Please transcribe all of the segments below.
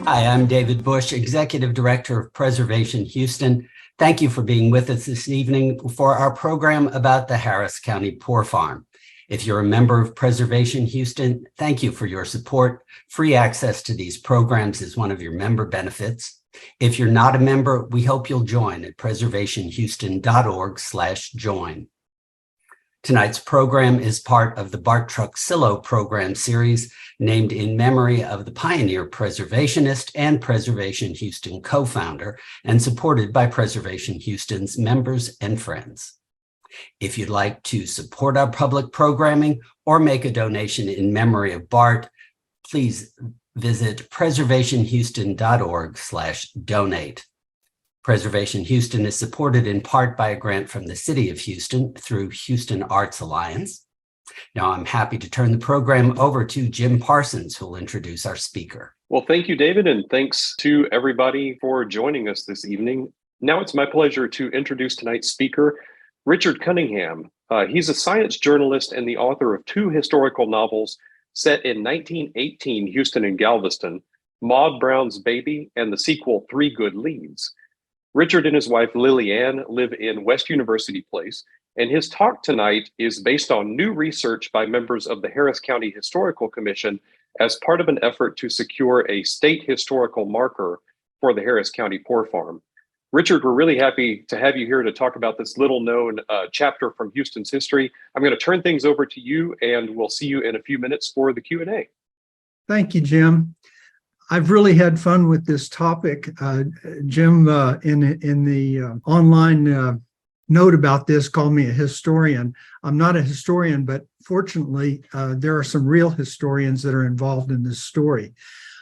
Hi, I'm David Bush, Executive Director of Preservation Houston. Thank you for being with us this evening for our program about the Harris County Poor Farm. If you're a member of Preservation Houston, thank you for your support. Free access to these programs is one of your member benefits. If you're not a member, we hope you'll join at preservationhouston.org/join. Tonight's program is part of the Bart Truxillo program series, named in memory of the pioneer preservationist and Preservation Houston co-founder, and supported by Preservation Houston's members and friends. If you'd like to support our public programming or make a donation in memory of Bart, please visit preservationhouston.org/donate. Preservation Houston is supported in part by a grant from the City of Houston through Houston Arts Alliance. Now I'm happy to turn the program over to Jim Parsons, who will introduce our speaker. Well, thank you, David, and thanks to everybody for joining us this evening. Now it's my pleasure to introduce tonight's speaker, Richard Cunningham. He's a science journalist and the author of two historical novels set in 1918 Houston and Galveston, Maud Brown's Baby and the sequel Three Good Leads. Richard and his wife Lily Ann live in West University Place, and his talk tonight is based on new research by members of the Harris County Historical Commission as part of an effort to secure a state historical marker for the Harris County Poor Farm. Richard, we're really happy to have you here to talk about this little known chapter from Houston's history. I'm going to turn things over to you, and we'll see you in a few minutes for the Q&A. Thank you, Jim. I've really had fun with this topic. Jim, in the online note about this, called me a historian. I'm not a historian, but fortunately, there are some real historians that are involved in this story.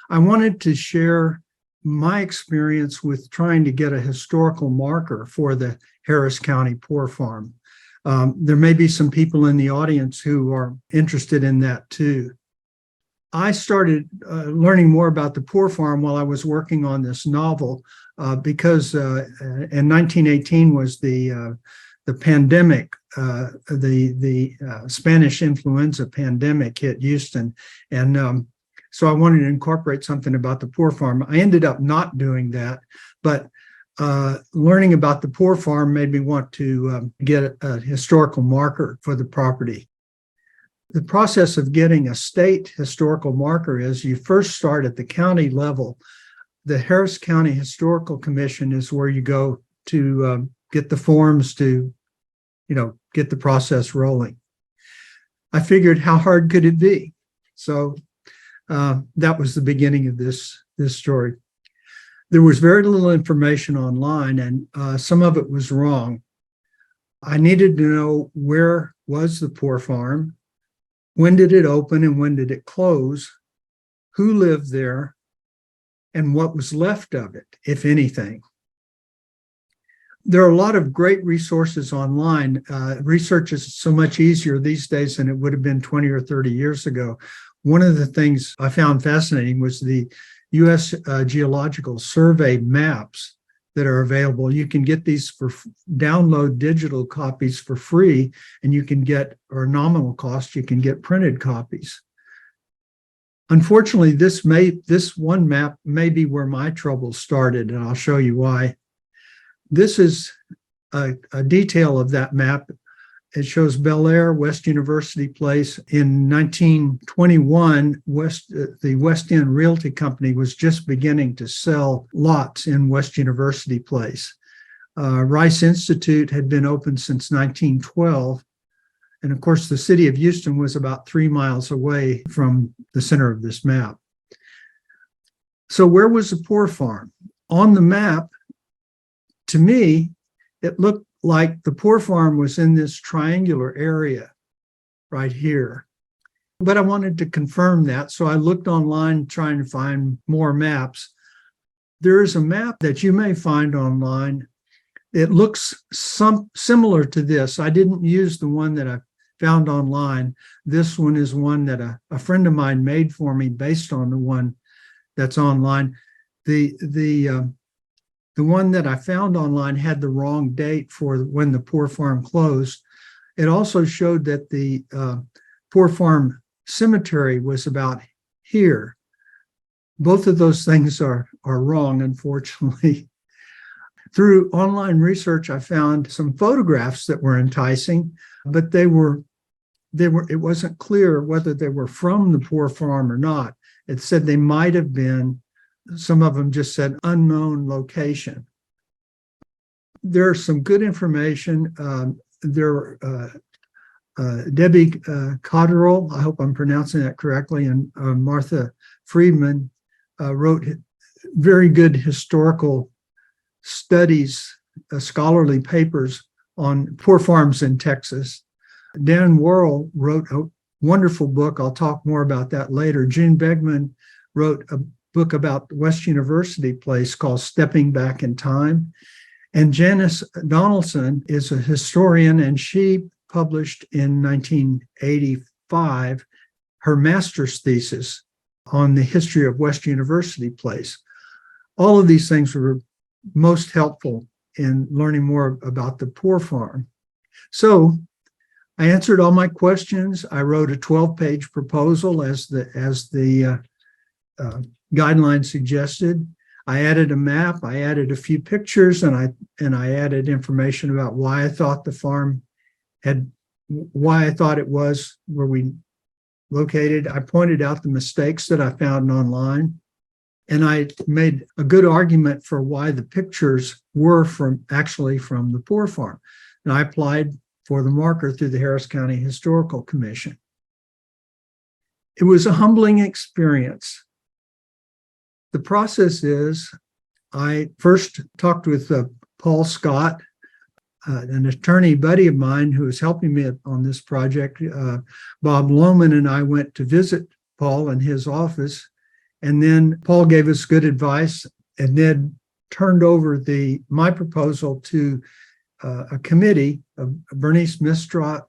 I wanted to share my experience with trying to get a historical marker for the Harris County Poor Farm. There may be some people in the audience who are interested in that too. I started learning more about the Poor Farm while I was working on this novel because in 1918 was the pandemic, the Spanish influenza pandemic hit Houston. And so I wanted to incorporate something about the Poor Farm. I ended up not doing that, but learning about the Poor Farm made me want to get a historical marker for the property. The process of getting a state historical marker is you first start at the county level. The Harris County Historical Commission is where you go to get the forms to, get the process rolling. I figured, how hard could it be? So that was the beginning of this story. There was very little information online, and some of it was wrong. I needed to know, where was the Poor Farm? When did it open and when did it close? Who lived there? And what was left of it, if anything? There are a lot of great resources online. Research is so much easier these days than it would have been 20 or 30 years ago. One of the things I found fascinating was the U.S. Geological Survey maps that are available. You can get these for download digital copies for free, and you can get, or nominal cost, you can get printed copies. Unfortunately, this one map may be where my trouble started, and I'll show you why. This is a detail of that map. It shows Bel Air, West University Place. In 1921, the West End Realty Company was just beginning to sell lots in West University Place. Rice Institute had been open since 1912. And of course, the city of Houston was about 3 miles away from the center of this map. So where was the Poor Farm? On the map, to me, it looked like the Poor Farm was in this triangular area right here. But I wanted to confirm that, so I looked online trying to find more maps. There is a map that you may find online. It looks similar to this. I didn't use the one that I found online. This one is one that a friend of mine made for me based on the one that's online. The one that I found online had the wrong date for when the Poor Farm closed. It also showed that the Poor Farm cemetery was about here. both of those things are wrong, unfortunately. Through online research, I found some photographs that were enticing, but it wasn't clear whether they were from the poor farm or not. It said they might have been, some of them just said unknown location. There's some good information. Debbie Cotterill, I hope I'm pronouncing that correctly, and Martha Friedman wrote very good historical studies, scholarly papers on poor farms in Texas. Dan Worrell wrote a wonderful book. I'll talk more about that later. June Begman wrote a book about West University Place called Stepping Back in Time. And Janice Donaldson is a historian, and she published in 1985 her master's thesis on the history of West University Place. All of these things were most helpful in learning more about the poor farm. So I answered all my questions. I wrote a 12-page proposal as the guidelines suggested. I added a map. I added a few pictures, and I added information about why I thought the farm why I thought it was where we located. I pointed out the mistakes that I found online, and I made a good argument for why the pictures were actually from the poor farm. And I applied for the marker through the Harris County Historical Commission. It was a humbling experience. The process is, I first talked with Paul Scott, an attorney buddy of mine who was helping me on this project. Bob Lohman and I went to visit Paul in his office, and then Paul gave us good advice and then turned over my proposal to a committee of Bernice Mistrot,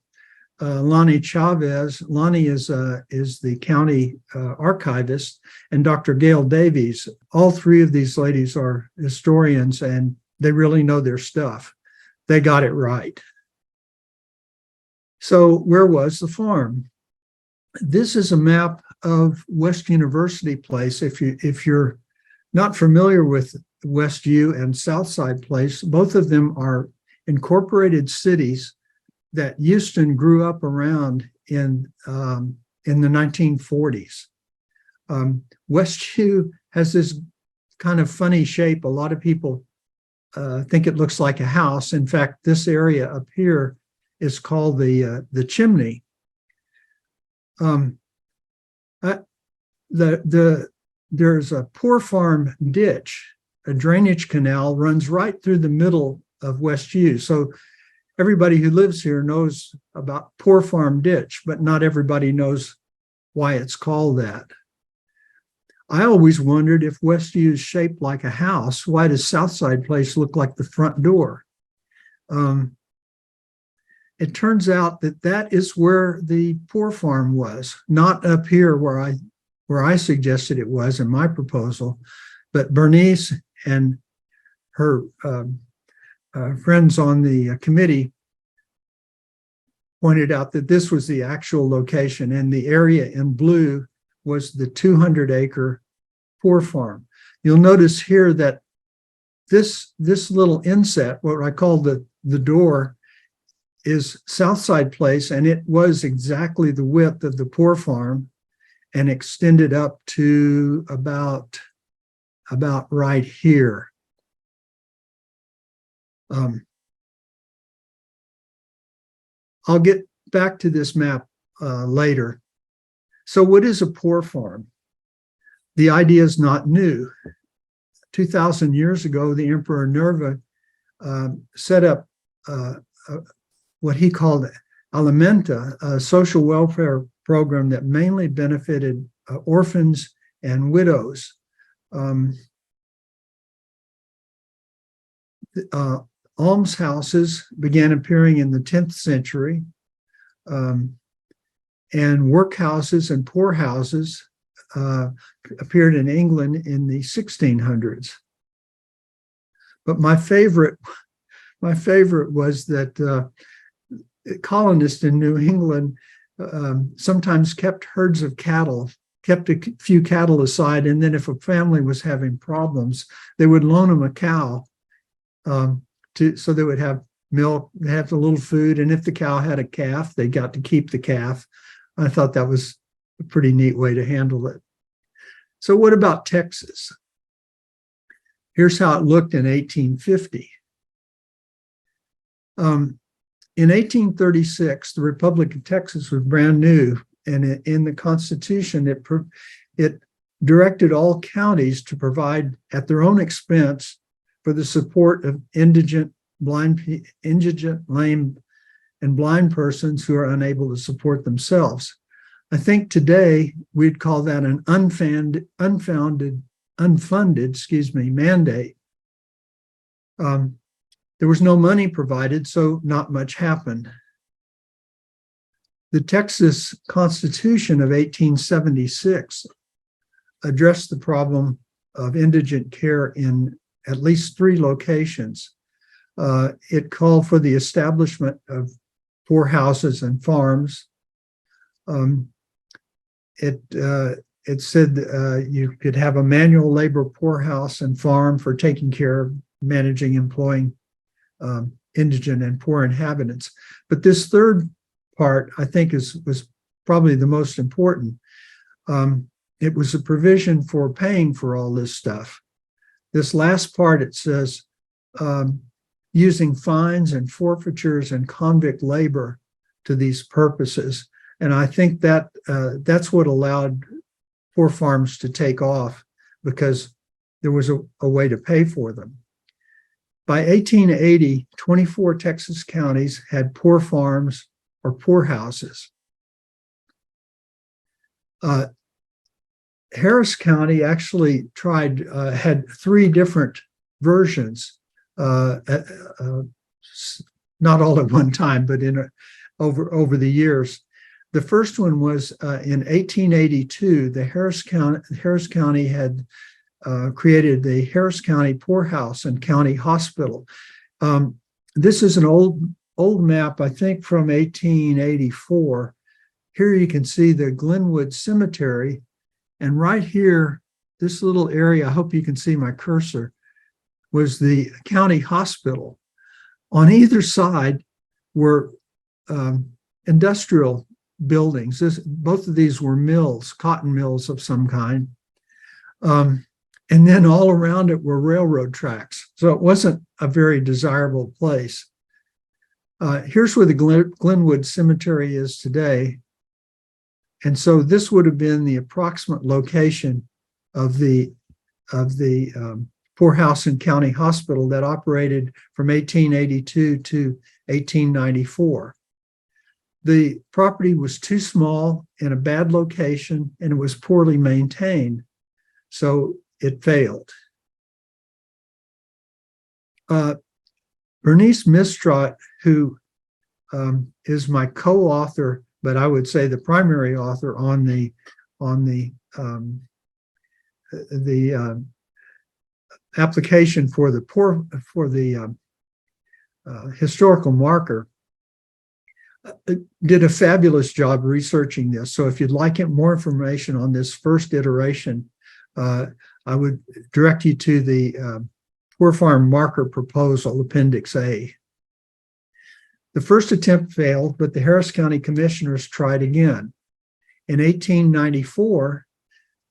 Lonnie Chavez. Lonnie is the county archivist, and Dr. Gail Davies. All three of these ladies are historians, and they really know their stuff. They got it right. So where was the farm? This is a map of West University Place. If you're not familiar with West U and Southside Place, both of them are incorporated cities that Houston grew up around in the 1940s. West U has this kind of funny shape. A lot of people think it looks like a house. In fact, this area up here is called the chimney. There's a poor farm ditch. A drainage canal runs right through the middle of West U. So everybody who lives here knows about poor farm ditch, but not everybody knows why it's called that. I always wondered, if West U is shaped like a house, why does Southside Place look like the front door? It turns out that is where the poor farm was, not up here where I suggested it was in my proposal, but Bernice and her friends on the committee pointed out that this was the actual location, and the area in blue was the 200-acre poor farm. You'll notice here that this little inset, what I call the door, is Southside Place, and it was exactly the width of the poor farm and extended up to about right here. I'll get back to this map later. So what is a poor farm? The idea is not new. 2,000 years ago, the Emperor Nerva set up what he called Alimenta, a social welfare program that mainly benefited orphans and widows. Almshouses began appearing in the 10th century, and workhouses and poorhouses appeared in England in the 1600s. But my favorite was that colonists in New England sometimes kept herds of cattle kept a few cattle aside, and then if a family was having problems, they would loan them a cow so they would have milk, they have a little food, and if the cow had a calf, they got to keep the calf. I thought that was a pretty neat way to handle it. So what about Texas? Here's how it looked in 1850. In 1836, the Republic of Texas was brand new, and in the Constitution, it directed all counties to provide at their own expense for the support of indigent, lame, and blind persons who are unable to support themselves. I think today we'd call that an unfunded mandate. There was no money provided, so not much happened. The Texas Constitution of 1876 addressed the problem of indigent care in at least 3 locations. It called for the establishment of poorhouses and farms. It said you could have a manual labor poorhouse and farm for taking care of managing, employing indigent and poor inhabitants. But this third part, I think, was probably the most important. It was a provision for paying for all this stuff. This last part, it says, using fines and forfeitures and convict labor to these purposes. And I think that that's what allowed poor farms to take off, because there was a way to pay for them. By 1880, 24 Texas counties had poor farms or poorhouses. Harris County actually had 3 different versions, not all at one time, but over the years. The first one was in 1882. The Harris County had created the Harris County Poorhouse and County Hospital. This is an old map, I think, from 1884. Here you can see the Glenwood Cemetery, and right here, this little area, I hope you can see my cursor, was the county hospital. On either side were industrial buildings. Both of these were mills, cotton mills of some kind. And then all around it were railroad tracks. So it wasn't a very desirable place. Here's where the Glenwood Cemetery is today. And so this would have been the approximate location of the Poorhouse and County Hospital that operated from 1882 to 1894. The property was too small, in a bad location, and it was poorly maintained. So it failed. Bernice Mistrot, who is my co-author, but I would say the primary author on the application for the historical marker, did a fabulous job researching this. So if you'd like more information on this first iteration, I would direct you to the Poor Farm Marker Proposal, Appendix A. The first attempt failed, but the Harris County Commissioners tried again. In 1894,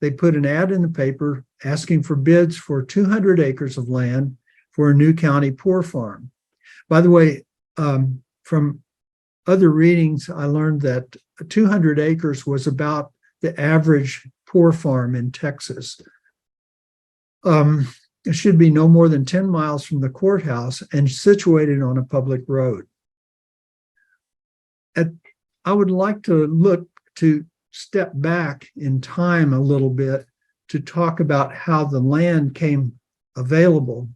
they put an ad in the paper asking for bids for 200 acres of land for a new county poor farm. By the way, from other readings, I learned that 200 acres was about the average poor farm in Texas. It should be no more than 10 miles from the courthouse and situated on a public road. I would like to step back in time a little bit to talk about how the land came available,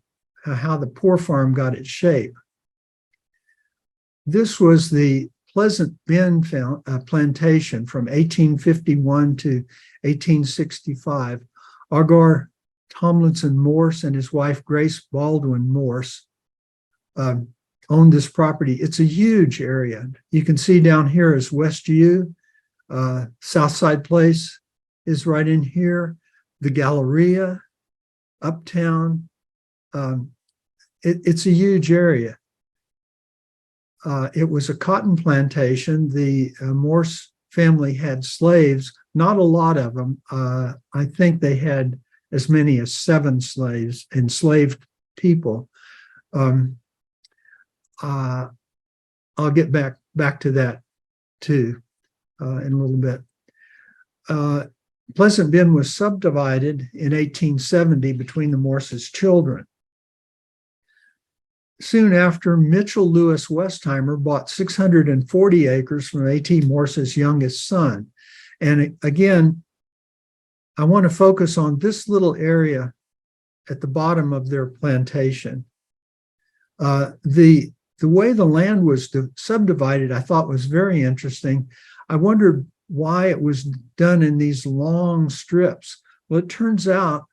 how the poor farm got its shape. This was the Pleasant Bend plantation from 1851 to 1865. Agar Tomlinson Morse and his wife Grace Baldwin Morse owned this property. It's a huge area. You can see down here is West U, Southside Place, is right in here. The Galleria, Uptown. It's a huge area. It was a cotton plantation. The Morse family had slaves, not a lot of them. I think they had as many as 7 slaves, enslaved people. I'll get back to that too in a little bit. Pleasant Bend was subdivided in 1870 between the Morse's children. Soon after, Mitchell Lewis Westheimer bought 640 acres from A.T. Morse's youngest son. And again, I want to focus on this little area at the bottom of their plantation. The way the land was subdivided, I thought was very interesting. I wondered why it was done in these long strips. Well, it turns out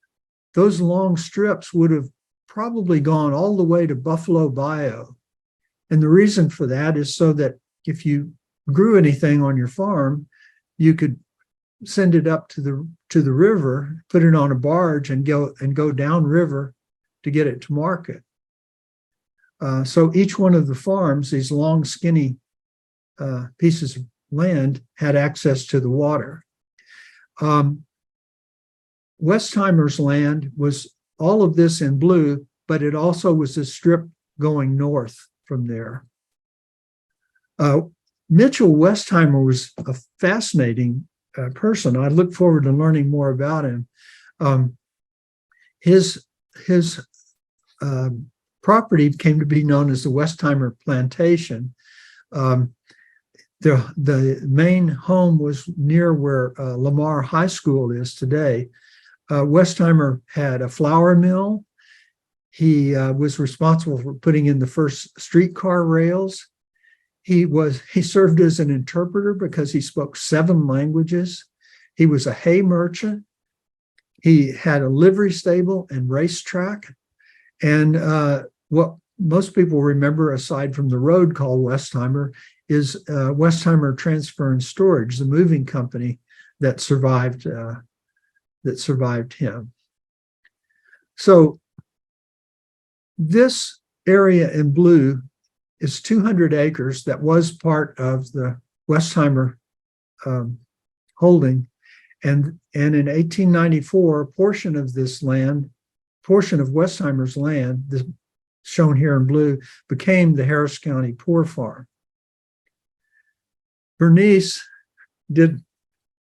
those long strips would have probably gone all the way to Buffalo Bayou. And the reason for that is so that if you grew anything on your farm, you could send it up to the river, put it on a barge and go downriver to get it to market. So each one of the farms, these long, skinny pieces of land, had access to the water. Westheimer's land was all of this in blue, but it also was a strip going north from there. Mitchell Westheimer was a fascinating person. I look forward to learning more about him. His property came to be known as the Westheimer Plantation. The main home was near where Lamar High School is today. Westheimer had a flour mill. He was responsible for putting in the first streetcar rails. He served as an interpreter because he spoke 7 languages. He was a hay merchant. He had a livery stable and racetrack. And what most people remember, aside from the road called Westheimer, is Westheimer Transfer and Storage, the moving company that survived him. So this area in blue is 200 acres that was part of the Westheimer holding. And in 1894, a portion of Westheimer's land, this shown here in blue, became the Harris County Poor Farm. Bernice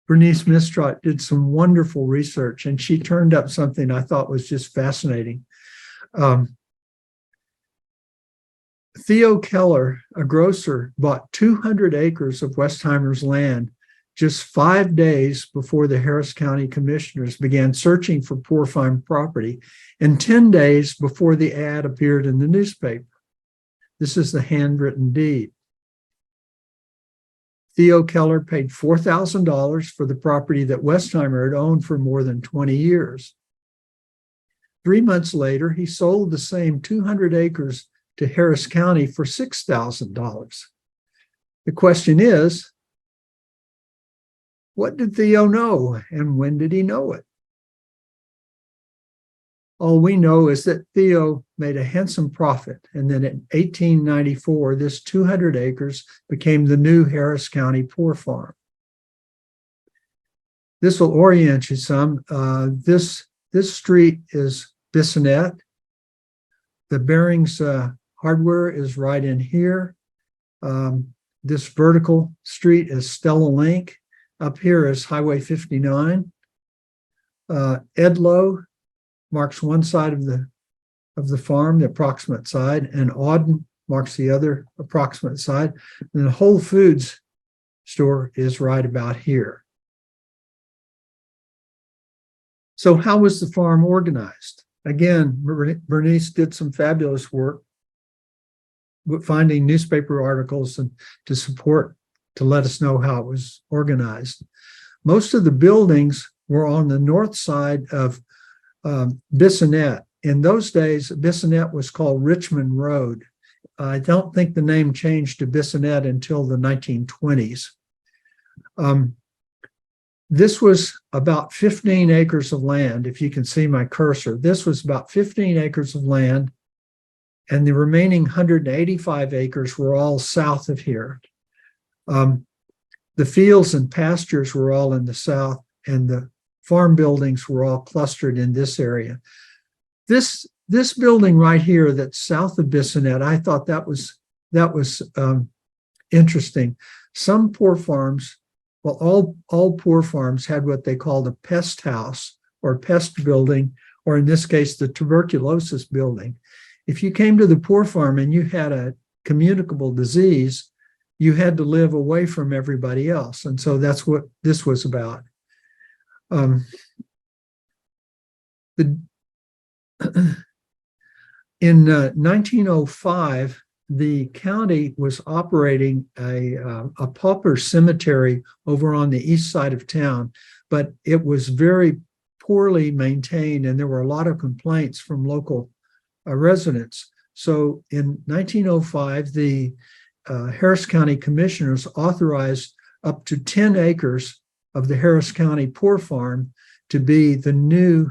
Mistrot did some wonderful research, and she turned up something I thought was just fascinating. Theo Keller, a grocer, bought 200 acres of Westheimer's land just 5 days before the Harris County Commissioners began searching for poor farm property, and 10 days before the ad appeared in the newspaper. This is the handwritten deed. Theo Keller paid $4,000 for the property that Westheimer had owned for more than 20 years. 3 months later, he sold the same 200 acres to Harris County for $6,000. The question is, what did Theo know, and when did he know it? All we know is that Theo made a handsome profit, and then in 1894, this 200 acres became the new Harris County Poor Farm. This will orient you some. This street is Bissonnet. The Bearings Hardware is right in here. This vertical street is Stella Link. Up here is Highway 59. Edlow marks one side of the farm, the approximate side, and Auden marks the other approximate side. And the Whole Foods store is right about here. So how was the farm organized? Again, Bernice did some fabulous work with finding newspaper articles and to let us know how it was organized. Most of the buildings were on the north side of Bissonnet. In those days, Bissonnet was called Richmond Road. I don't think the name changed to Bissonnet until the 1920s. This was about 15 acres of land. If you can see my cursor, this was about 15 acres of land, and the remaining 185 acres were all south of here. The fields and pastures were all in the south, and the farm buildings were all clustered in this area. This building right here that's south of Bissonnet, I thought that was interesting. Some poor farms, well, all poor farms had what they called a pest house or pest building, or in this case, the tuberculosis building. If you came to the poor farm and you had a communicable disease, you had to live away from everybody else. And so that's what this was about. In 1905, the county was operating a pauper cemetery over on the east side of town, but it was very poorly maintained, and there were a lot of complaints from local residents. So in 1905, the Harris County Commissioners authorized up to 10 acres of the Harris County Poor Farm to be the new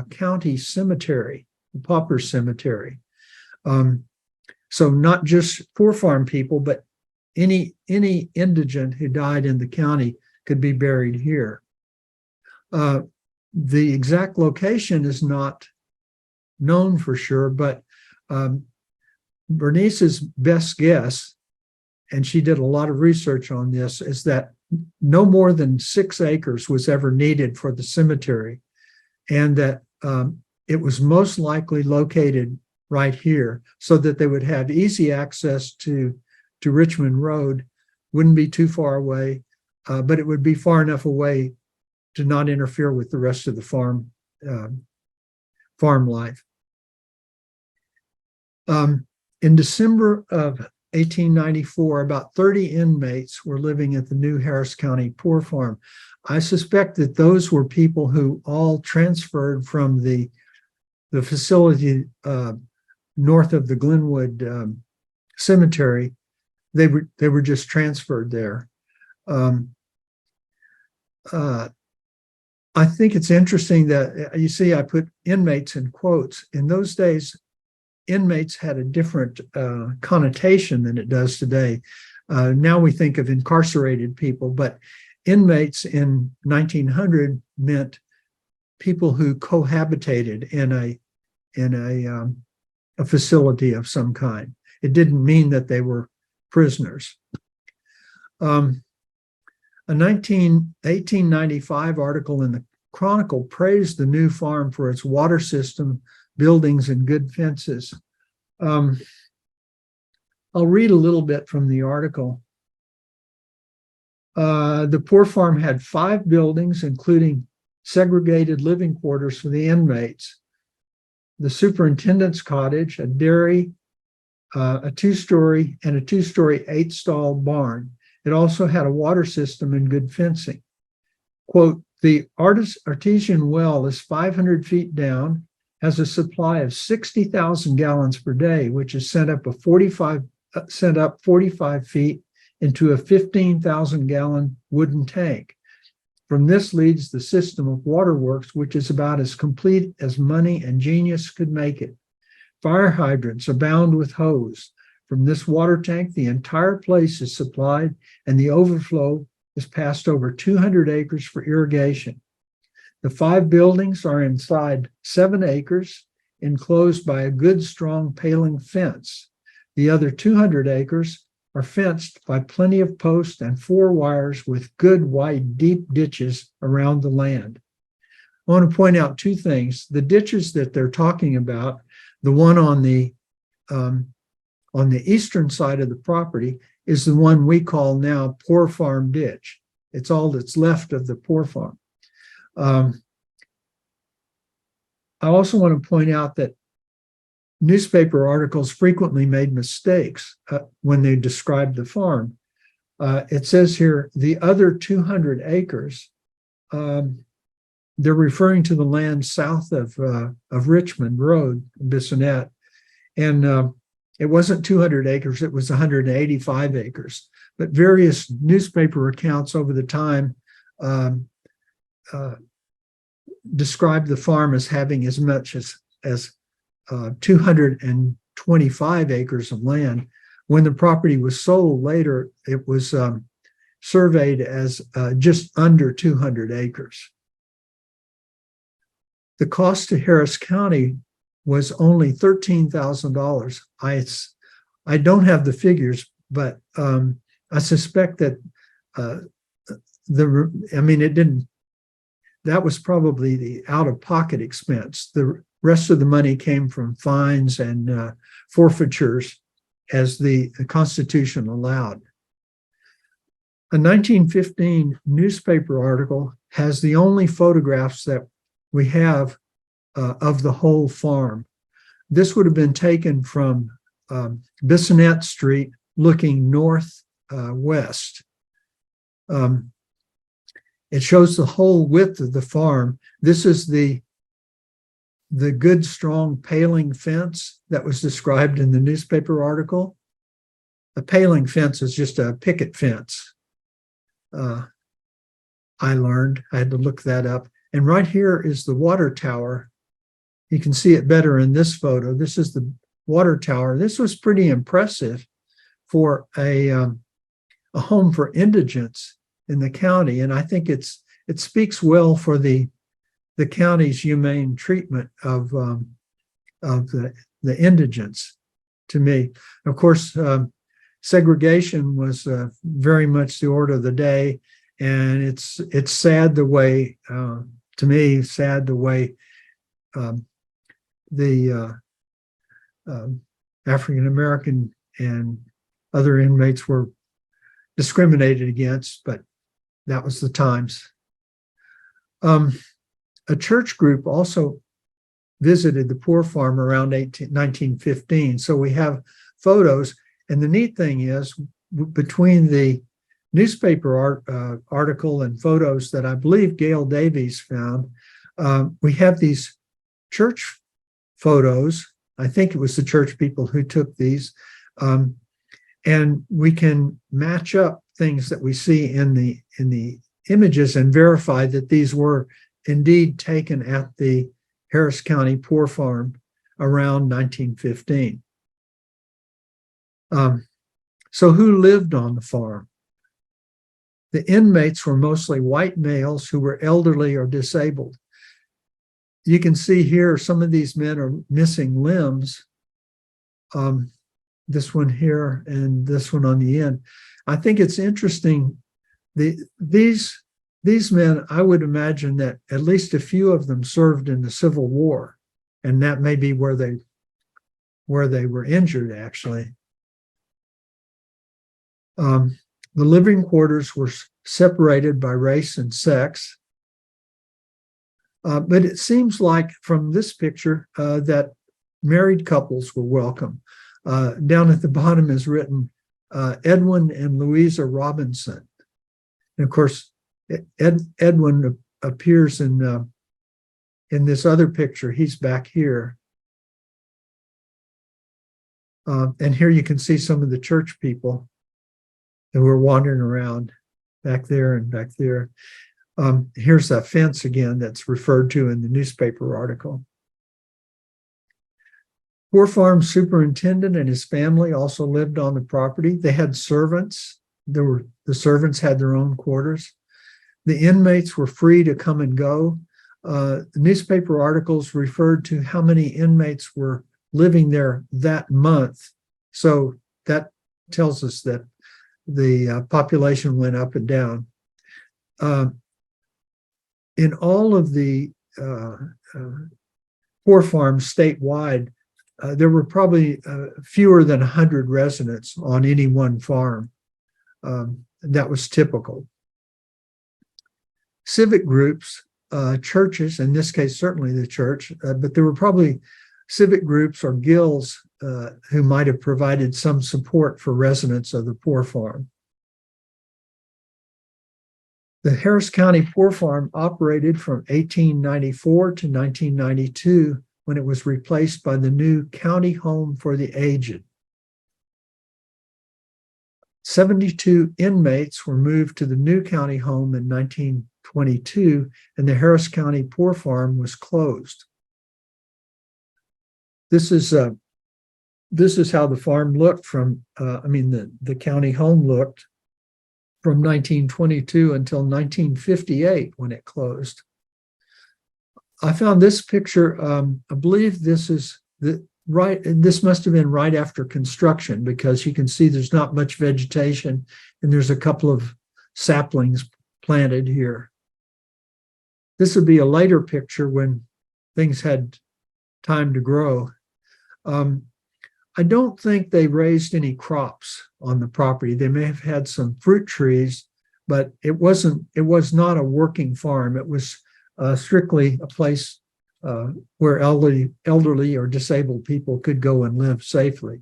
county cemetery, the pauper cemetery. So not just poor farm people, but any indigent who died in the county could be buried here. The exact location is not known for sure, but Bernice's best guess, and she did a lot of research on this, is that no more than 6 acres was ever needed for the cemetery, and that it was most likely located right here so that they would have easy access to Richmond Road, wouldn't be too far away, but it would be far enough away to not interfere with the rest of the farm life. In December of 1894, about 30 inmates were living at the new Harris County Poor Farm. I suspect that those were people who all transferred from the facility north of the Glenwood Cemetery. They were just transferred there. I think it's interesting that you see I put inmates in quotes. In those days, inmates had a different connotation than it does today. Now we think of incarcerated people, but inmates in 1900 meant people who cohabitated in a facility of some kind. It didn't mean that they were prisoners. A 1895 article in the Chronicle praised the new farm for its water system, buildings, and good fences. I'll read a little bit from the article. The poor farm had 5 buildings, including segregated living quarters for the inmates, the superintendent's cottage, a dairy, a 2-story, and a 2-story 8-stall barn. It also had a water system and good fencing. Quote, the artesian well is 500 feet down, has a supply of 60,000 gallons per day, which is sent up 45 feet into a 15,000 gallon wooden tank. From this leads the system of waterworks, which is about as complete as money and genius could make it. Fire hydrants abound with hose. From this water tank, the entire place is supplied, and the overflow is passed over 200 acres for irrigation. The 5 buildings are inside 7 acres, enclosed by a good, strong paling fence. The other 200 acres are fenced by plenty of posts and 4 wires with good, wide, deep ditches around the land. I want to point out 2 things. The ditches that they're talking about, the one on the eastern side of the property is the one we call now Poor Farm Ditch. It's all that's left of the Poor Farm. I also want to point out that newspaper articles frequently made mistakes when they described the farm. It says here, the other 200 acres, they're referring to the land south of Richmond Road, Bissonnet. And it wasn't 200 acres, it was 185 acres. But various newspaper accounts over the time described the farm as having as much as 225 acres of land. When the property was sold later, it was surveyed as just under 200 acres. The cost to Harris County was only $13,000. I don't have the figures, but I suspect that that was probably the out-of-pocket expense. The rest of the money came from fines and forfeitures as the Constitution allowed. A 1915 newspaper article has the only photographs that we have of the whole farm. This would have been taken from Bissonnet Street looking northwest. It shows the whole width of the farm. This is the good, strong paling fence that was described in the newspaper article. A paling fence is just a picket fence. I learned, I had to look that up. And right here is the water tower. You can see it better in this photo. This is the water tower. This was pretty impressive for a home for indigents in the county. And I think it speaks well for the county's humane treatment of the indigents to me. Of course, segregation was very much the order of the day. And it's sad the way, to me, sad the way the African-American and other inmates were discriminated against, but that was the times. A church group also visited the poor farm around 1915. So we have photos. And the neat thing is, between the newspaper article and photos that I believe Gail Davies found, we have these church photos. I think it was the church people who took these. And we can match up things that we see in the images and verify that these were indeed taken at the Harris County Poor Farm around 1915. So who lived on the farm? The inmates were mostly white males who were elderly or disabled. You can see here some of these men are missing limbs. This one here and this one on the end. I think it's interesting. These men, I would imagine that at least a few of them served in the Civil War, and that may be where they were injured, actually. The living quarters were separated by race and sex. But it seems like from this picture that married couples were welcome. Down at the bottom is written Edwin and Louisa Robinson. And of course, Edwin appears in this other picture. He's back here. And here you can see some of the church people who were wandering around back there and back there. Here's a fence again that's referred to in the newspaper article. Poor Farm superintendent and his family also lived on the property. They had servants. The servants had their own quarters. The inmates were free to come and go. The newspaper articles referred to how many inmates were living there that month. So that tells us that the population went up and down. In all of the poor farms statewide, there were probably fewer than 100 residents on any one farm. That was typical. Civic groups, churches, in this case, certainly the church, but there were probably civic groups or guilds who might have provided some support for residents of the poor farm. The Harris County Poor Farm operated from 1894 to 1992 when it was replaced by the new County Home for the Aged. 72 inmates were moved to the new county home in 19 1922, and the Harris County Poor Farm was closed. This is how the farm looked from, the county home looked from 1922 until 1958 when it closed. I found this picture, I believe this is this must have been right after construction, because you can see there's not much vegetation and there's a couple of saplings planted here. This would be a later picture when things had time to grow. I don't think they raised any crops on the property. They may have had some fruit trees, but it was not a working farm. It was strictly a place where elderly or disabled people could go and live safely.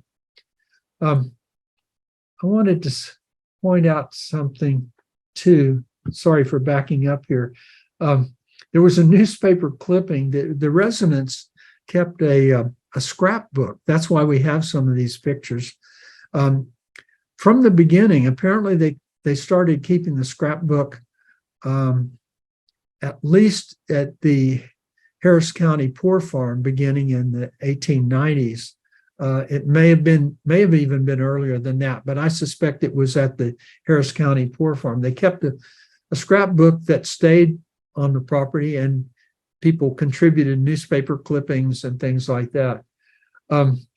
I wanted to point out something too. Sorry for backing up here. There was a newspaper clipping. The residents kept a scrapbook. That's why we have some of these pictures. From the beginning, apparently they started keeping the scrapbook at least at the Harris County Poor Farm beginning in the 1890s. It may have even been earlier than that, but I suspect it was at the Harris County Poor Farm. They kept a scrapbook that stayed on the property, and people contributed newspaper clippings and things like that.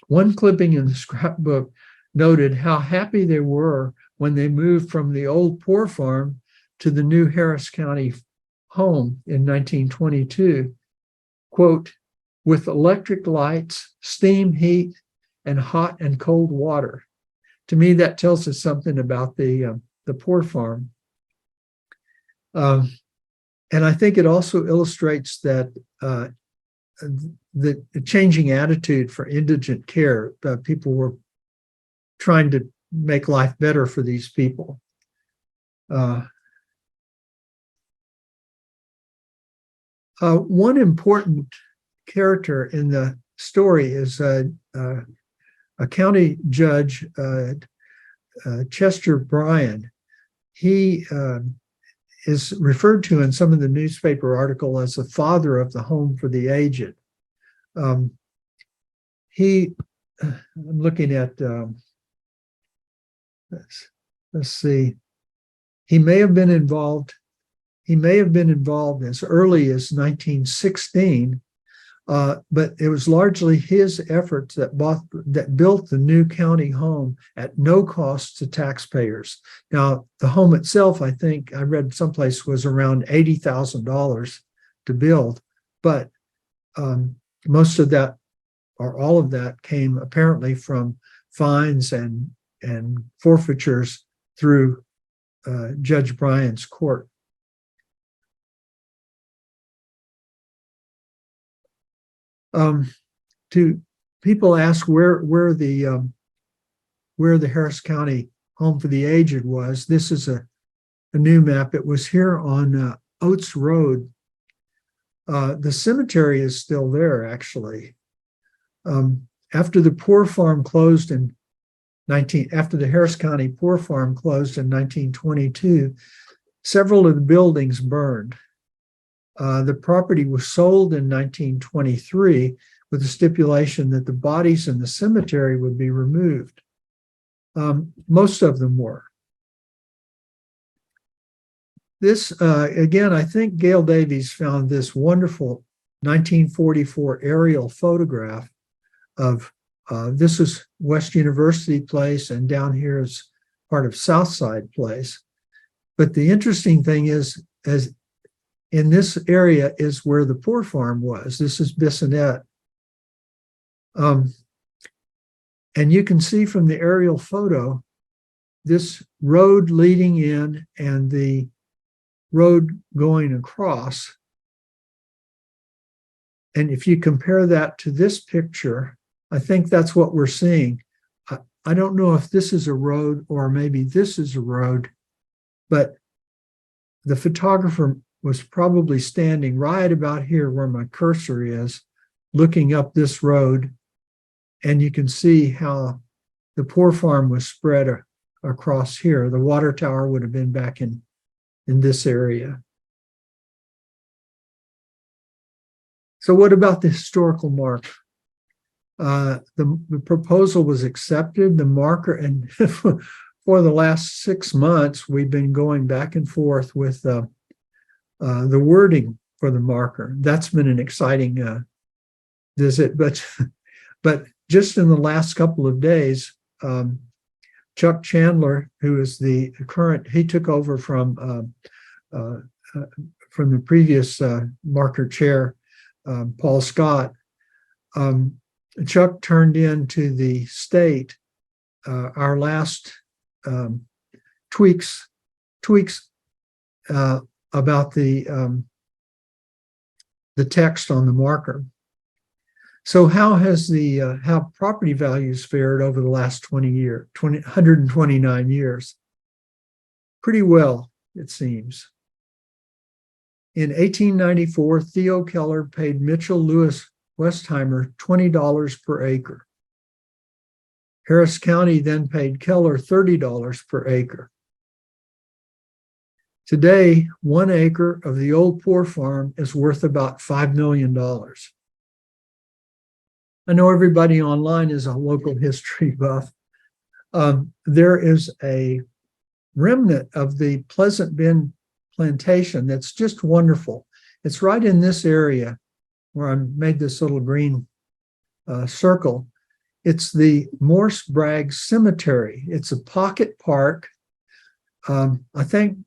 One clipping in the scrapbook noted how happy they were when they moved from the old Poor Farm to the new Harris County home in 1922. Quote, with electric lights, steam heat, and hot and cold water. To me, that tells us something about the Poor Farm. And I think it also illustrates that the changing attitude for indigent care. People were trying to make life better for these people. One important character in the story is a county judge, Chester Bryan. He is referred to in some of the newspaper article as the father of the home for the aged. I'm looking at, let's see, he may have been involved as early as 1916, but it was largely his efforts that built the new county home at no cost to taxpayers. Now, the home itself, I think I read someplace, was around $80,000 to build, but most of that, or all of that, came apparently from fines and forfeitures through Judge Bryan's court. To people ask where the Harris County Home for the Aged was. This is a new map. It was here on Oates Road. The cemetery is still there, actually. After the Poor Farm closed after the Harris County Poor Farm closed in 1922, several of the buildings burned. The property was sold in 1923 with a stipulation that the bodies in the cemetery would be removed. Most of them were. This, again, I think Gail Davies found this wonderful 1944 aerial photograph of, this is West University Place, and down here is part of Southside Place. But the interesting thing is, as in this area is where the Poor Farm was. This is Bissonnet. And you can see from the aerial photo, this road leading in and the road going across. And if you compare that to this picture, I think that's what we're seeing. I don't know if this is a road or maybe this is a road, but the photographer was probably standing right about here where my cursor is, looking up this road, and you can see how the Poor Farm was spread across here. The water tower would have been back in this area. So what about the historical marker? The proposal was accepted, the marker, and for the last 6 months, we've been going back and forth with the wording for the marker. That's been an exciting visit, but just in the last couple of days, Chuck Chandler, who is the current, he took over from the previous marker chair, Paul Scott. Chuck turned in to the state our last tweaks about the text on the marker. So how has how property values fared over the last 129 years? Pretty well, it seems. In 1894, Theo Keller paid Mitchell Lewis Westheimer $20 per acre. Harris County then paid Keller $30 per acre. Today, 1 acre of the old poor farm is worth about $5 million. I know everybody online is a local history buff. There is a remnant of the Pleasant Bend plantation that's just wonderful. It's right in this area where I made this little green circle. It's the Morse Bragg Cemetery. It's a pocket park. I think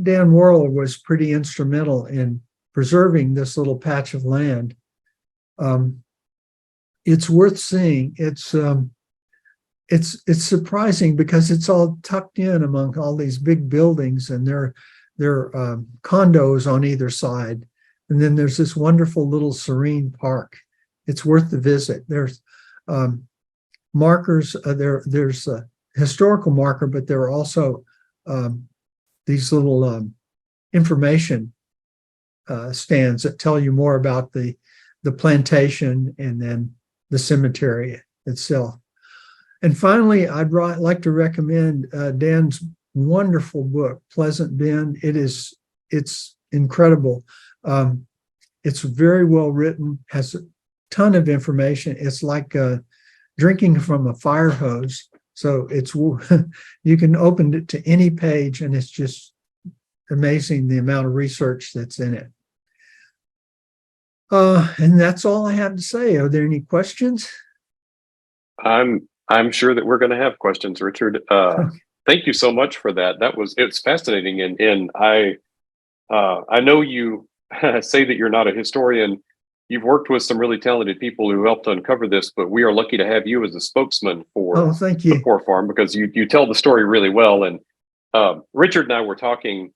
Dan Worrell was pretty instrumental in preserving this little patch of land. It's worth seeing. It's surprising because it's all tucked in among all these big buildings, and there are condos on either side. And then there's this wonderful little serene park. It's worth the visit. There's markers. There's a historical marker, but there are also these little information stands that tell you more about the plantation and then the cemetery itself. And finally, I'd like to recommend Dan's wonderful book, Pleasant Bend. It's incredible. It's very well written, has a ton of information. It's like drinking from a fire hose. So you can open it to any page, and it's just amazing the amount of research that's in it. And that's all I have to say. Are there any questions? I'm sure that we're going to have questions, Richard. Thank you so much for that. It's fascinating, and I know you say that you're not a historian. You've worked with some really talented people who helped uncover this, but we are lucky to have you as a spokesman for thank you. The poor farm, because you tell the story really well. And Richard and I were talking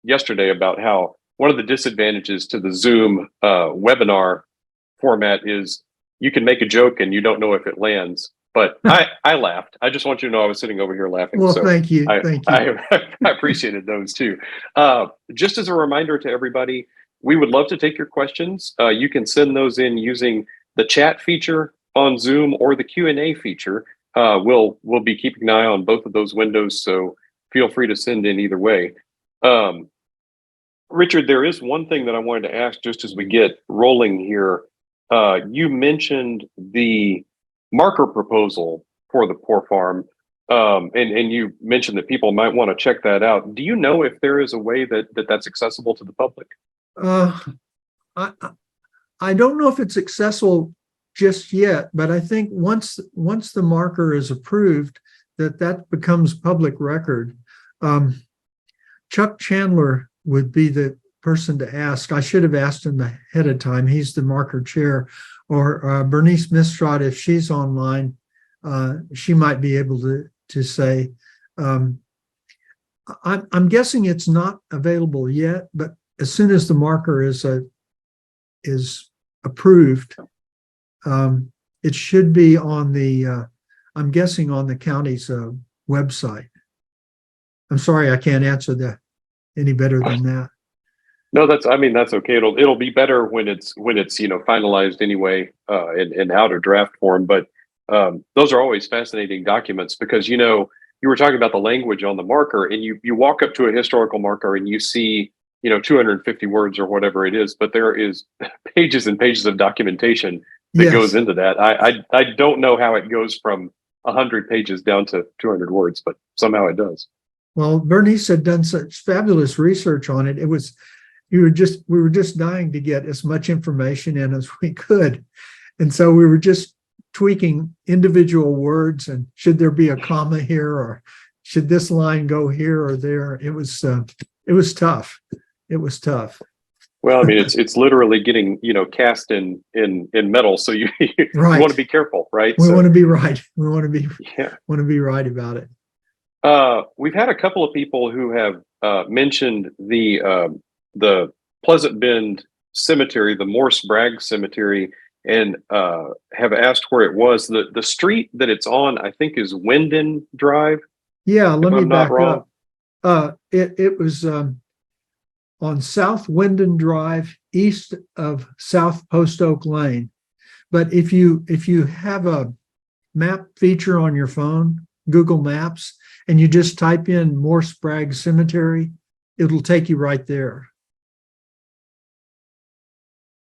yesterday about how one of the disadvantages to the Zoom webinar format is you can make a joke and you don't know if it lands. But I laughed. I just want you to know I was sitting over here laughing. Well, so thank you. Thank you. I appreciated those too. Just as a reminder to everybody, we would love to take your questions. You can send those in using the chat feature on Zoom or the Q&A feature. We'll be keeping an eye on both of those windows, so feel free to send in either way. Richard, there is one thing that I wanted to ask just as we get rolling here. You mentioned the marker proposal for the poor farm, and you mentioned that people might want to check that out. Do you know if there is a way that's accessible to the public? I don't know if it's accessible just yet, but I think once the marker is approved, that becomes public record. Chuck Chandler would be the person to ask. I should have asked him ahead of time. He's the marker chair. Or Bernice Mistrot, if she's online, she might be able to say. I'm guessing it's not available yet, but as soon as the marker is approved, it should be on the. I'm guessing on the county's website. I'm sorry, I can't answer that any better than that. No, that's okay. It'll be better when it's finalized anyway, in out of draft form. But those are always fascinating documents because you were talking about the language on the marker, and you walk up to a historical marker and you see 250 words or whatever it is, but there is pages and pages of documentation that goes into that. I don't know how it goes from 100 pages down to 200 words, but somehow it does. Well, Bernice had done such fabulous research on it. We were just dying to get as much information in as we could. And so we were just tweaking individual words, and should there be a comma here, or should this line go here or there? It was tough. It was tough. Well, I mean, it's literally getting, cast in metal. So you Right. want to be careful, right? We want to be right. We want to be right about it. We've had a couple of people who have mentioned the Pleasant Bend Cemetery, the Morse Bragg Cemetery, and have asked where it was. The street that it's on, I think, is Wyndon Drive. Yeah, let me back wrong. up. It was on South Wyndon Drive, east of South Post Oak Lane. But if you have a map feature on your phone, Google Maps, and you just type in Morse Bragg Cemetery, it'll take you right there.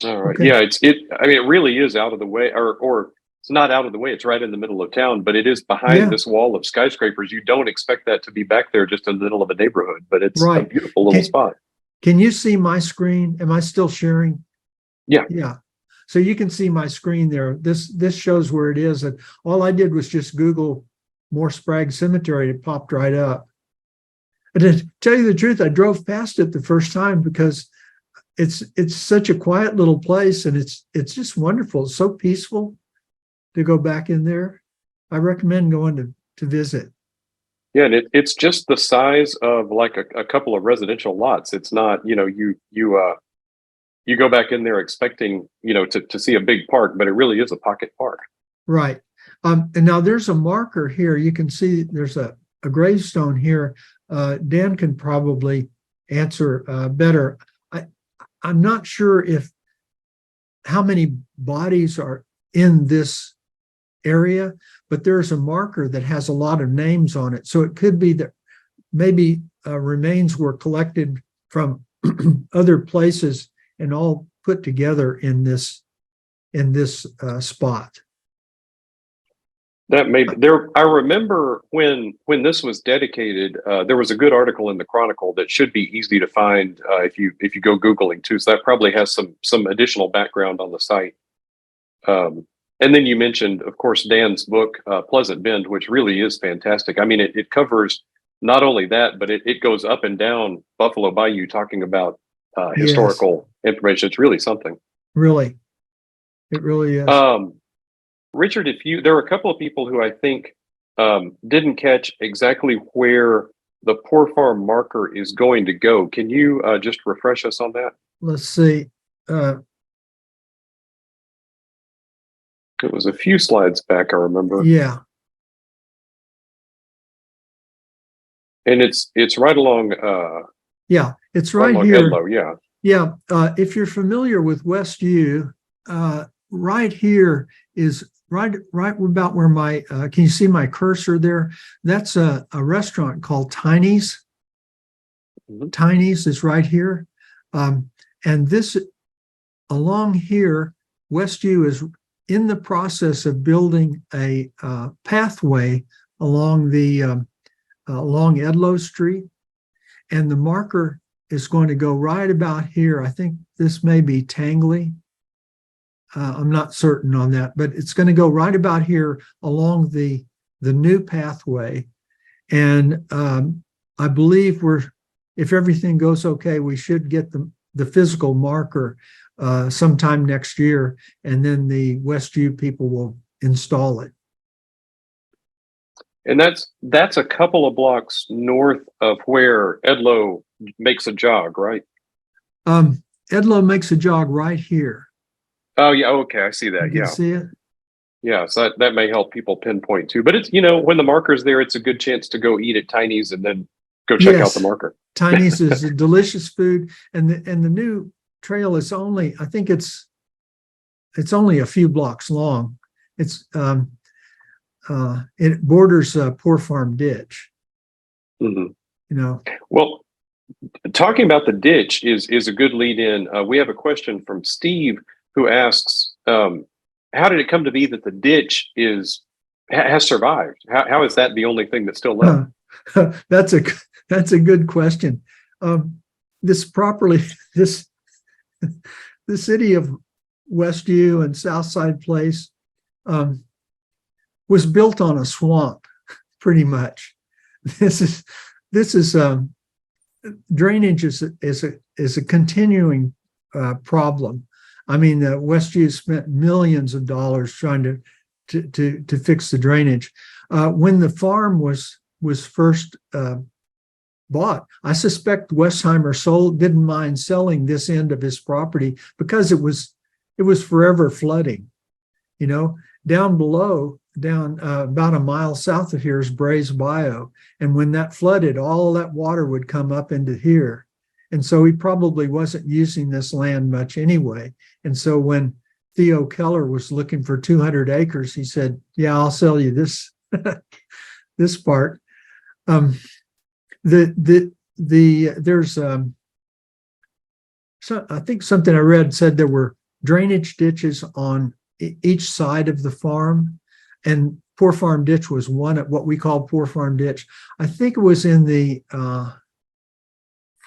All right. Okay. Yeah, it really is out of the way, or it's not out of the way. It's right in the middle of town, but it is behind this wall of skyscrapers. You don't expect that to be back there just in the middle of a neighborhood, but it's a beautiful little spot. Can you see my screen? Am I still sharing? Yeah. Yeah. So you can see my screen there. This shows where it is. And all I did was just Google Morse Bragg Cemetery. It popped right up. And to tell you the truth, I drove past it the first time because it's such a quiet little place, and it's just wonderful. It's so peaceful to go back in there. I recommend going to visit. Yeah, and it's just the size of like a couple of residential lots. It's not, you go back in there expecting, to see a big park, but it really is a pocket park. Right. And now there's a marker here. You can see there's a gravestone here. Dan can probably answer better. I'm not sure how many bodies are in this area, but there's a marker that has a lot of names on it. So it could be that maybe remains were collected from other places and all put together in this spot. That may be there. I remember when this was dedicated, there was a good article in the Chronicle that should be easy to find if you go Googling too. So that probably has some additional background on the site. And then you mentioned, of course, Dan's book, Pleasant Bend, which really is fantastic. I mean, it covers not only that, but it goes up and down Buffalo Bayou talking about historical information. It's really something. Really, it really is. Richard, there are a couple of people who I think didn't catch exactly where the Poor Farm marker is going to go. Can you just refresh us on that? Let's see. It was a few slides back, I remember. Yeah. And it's right along. Yeah, it's right here. Edlow, yeah. Yeah. If you're familiar with Westview, right here is right about where my. Can you see my cursor there? That's a restaurant called Tiny's. Mm-hmm. Tiny's is right here, and this along here, Westview is in the process of building a pathway along along Edlow Street, and the marker is going to go right about here. I think this may be Tangley. I'm not certain on that, but it's going to go right about here along the new pathway, and I believe if everything goes okay, we should get the physical marker sometime next year, and then the Westview people will install it. And that's a couple of blocks north of where Edlow makes a jog, right? Edlow makes a jog right here. Oh yeah, okay, I see that. You can see it? Yeah, so that may help people pinpoint too. But it's, when the marker's there, it's a good chance to go eat at Tiny's and then go check out the marker. Tiny's is a delicious food, and the new trail is only, I think it's only a few blocks long. It's it borders Poor Farm Ditch. Mm-hmm. You know. Well, talking about the ditch is a good lead in. We have a question from Steve who asks, how did it come to be that the ditch has survived? How is that the only thing that's still left? That's a good question. This properly this the city of Westview and Southside Place was built on a swamp, pretty much. This is drainage is a continuing problem. I mean, Westview spent millions of dollars trying to fix the drainage. When the farm was first bought, I suspect Westheimer didn't mind selling this end of his property because it was forever flooding. You know, down below, about a mile south of here is Bray's Bayou, and when that flooded, all that water would come up into here, and so he probably wasn't using this land much anyway. And so when Theo Keller was looking for 200 acres, he said, "Yeah, I'll sell you this this part." There's so I think something I read said there were drainage ditches on each side of the farm, and Poor Farm Ditch was one at what we call Poor Farm Ditch. I think it was in the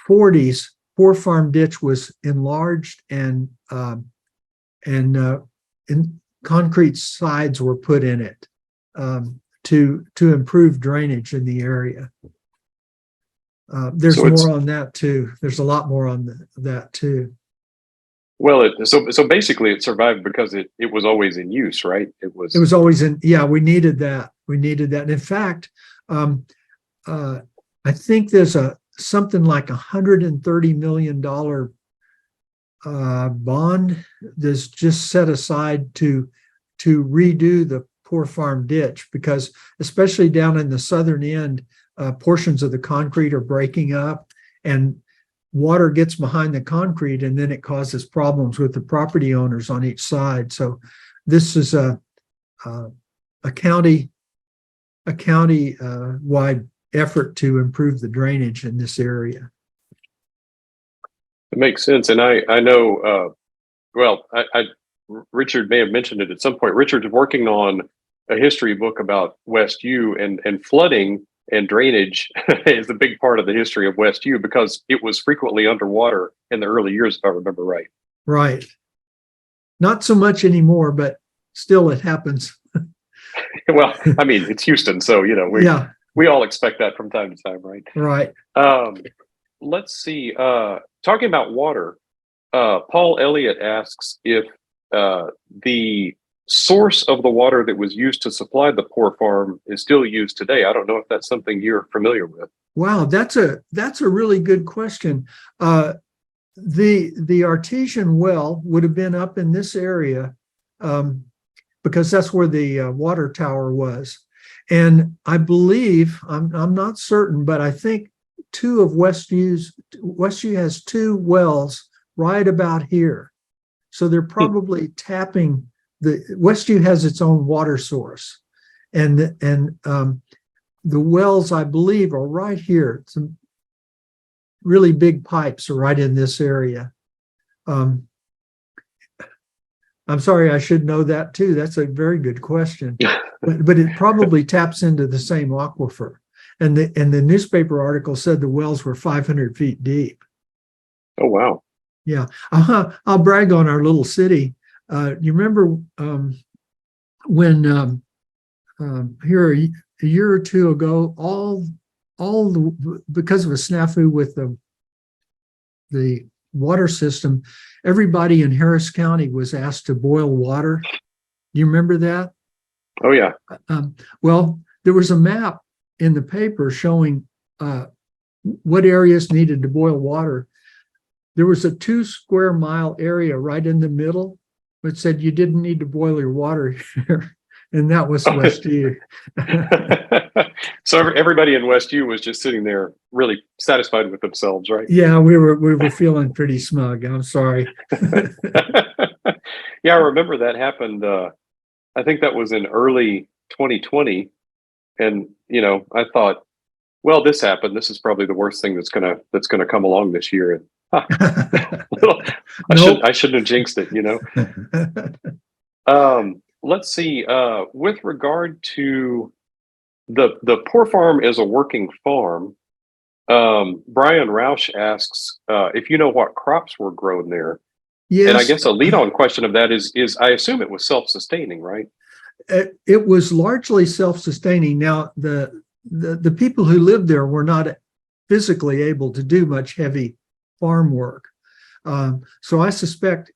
40s. Poor Farm Ditch was enlarged, and concrete sides were put in it to improve drainage in the area. There's more on that too. There's a lot more on that too. Well, so basically it survived because it was always in use, right? It was always in. Yeah, we needed that. And in fact, I think there's something like $130 million bond that's just set aside to redo the Poor Farm Ditch, because especially down in the southern end, portions of the concrete are breaking up, and water gets behind the concrete, and then it causes problems with the property owners on each side. So this is a county wide effort to improve the drainage in this area. It makes sense. And I know, Richard may have mentioned it at some point. Richard's working on a history book about Westview, and flooding and drainage is a big part of the history of Westview because it was frequently underwater in the early years, if I remember right. Right. Not so much anymore, but still it happens. Well, I mean, it's Houston, so, you know, we all expect that from time to time, right? Right. Let's see. Talking about water, Paul Elliott asks if the source of the water that was used to supply the Poor Farm is still used today. I don't know if that's something you're familiar with. Wow, that's a really good question. The artesian well would have been up in this area because that's where the water tower was. And I believe, I'm not certain, but I think Westview has two wells right about here. So they're probably tapping Westview has its own water source, and the wells, I believe, are right here. Some really big pipes are right in this area. I'm sorry, I should know that too. That's a very good question, but it probably taps into the same aquifer. And the newspaper article said the wells were 500 feet deep. Oh, wow. Yeah. I'll brag on our little city. You remember when here a year or two ago, because of a snafu with the water system, everybody in Harris County was asked to boil water. Do you remember that? Oh, yeah. Well, there was a map in the paper showing what areas needed to boil water. There was a 2 square mile area right in the middle that said you didn't need to boil your water here, and that was Westview. So everybody in Westview was just sitting there really satisfied with themselves, right? Yeah, we were feeling pretty smug. I'm sorry. Yeah, I remember that happened. I think that was in early 2020, and you know, I thought, well, this happened. This is probably the worst thing that's gonna come along this year. Nope. I shouldn't have jinxed it, you know. Let's see. With regard to the poor farm as a working farm, Brian Roush asks if you know what crops were grown there. Yes. And I guess a lead-on question of that is I assume it was self-sustaining, right? It was largely self-sustaining. Now, the people who lived there were not physically able to do much heavy farm work. So I suspect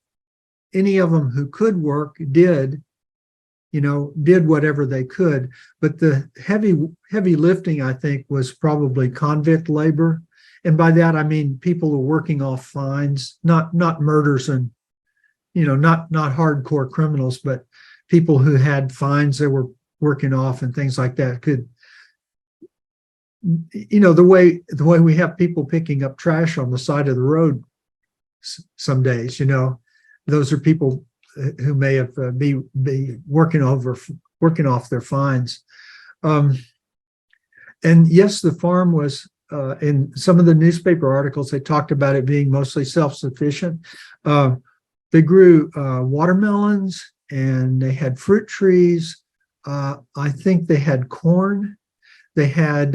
any of them who could work did whatever they could. But the heavy lifting, I think, was probably convict labor. And by that, I mean people who were working off fines, not murders and, not hardcore criminals, but people who had fines they were working off and things like that could, the way we have people picking up trash on the side of the road some days, those are people who may have be working off their fines. And yes, the farm was, in some of the newspaper articles, they talked about it being mostly self-sufficient. They grew watermelons and they had fruit trees. I think they had corn. They had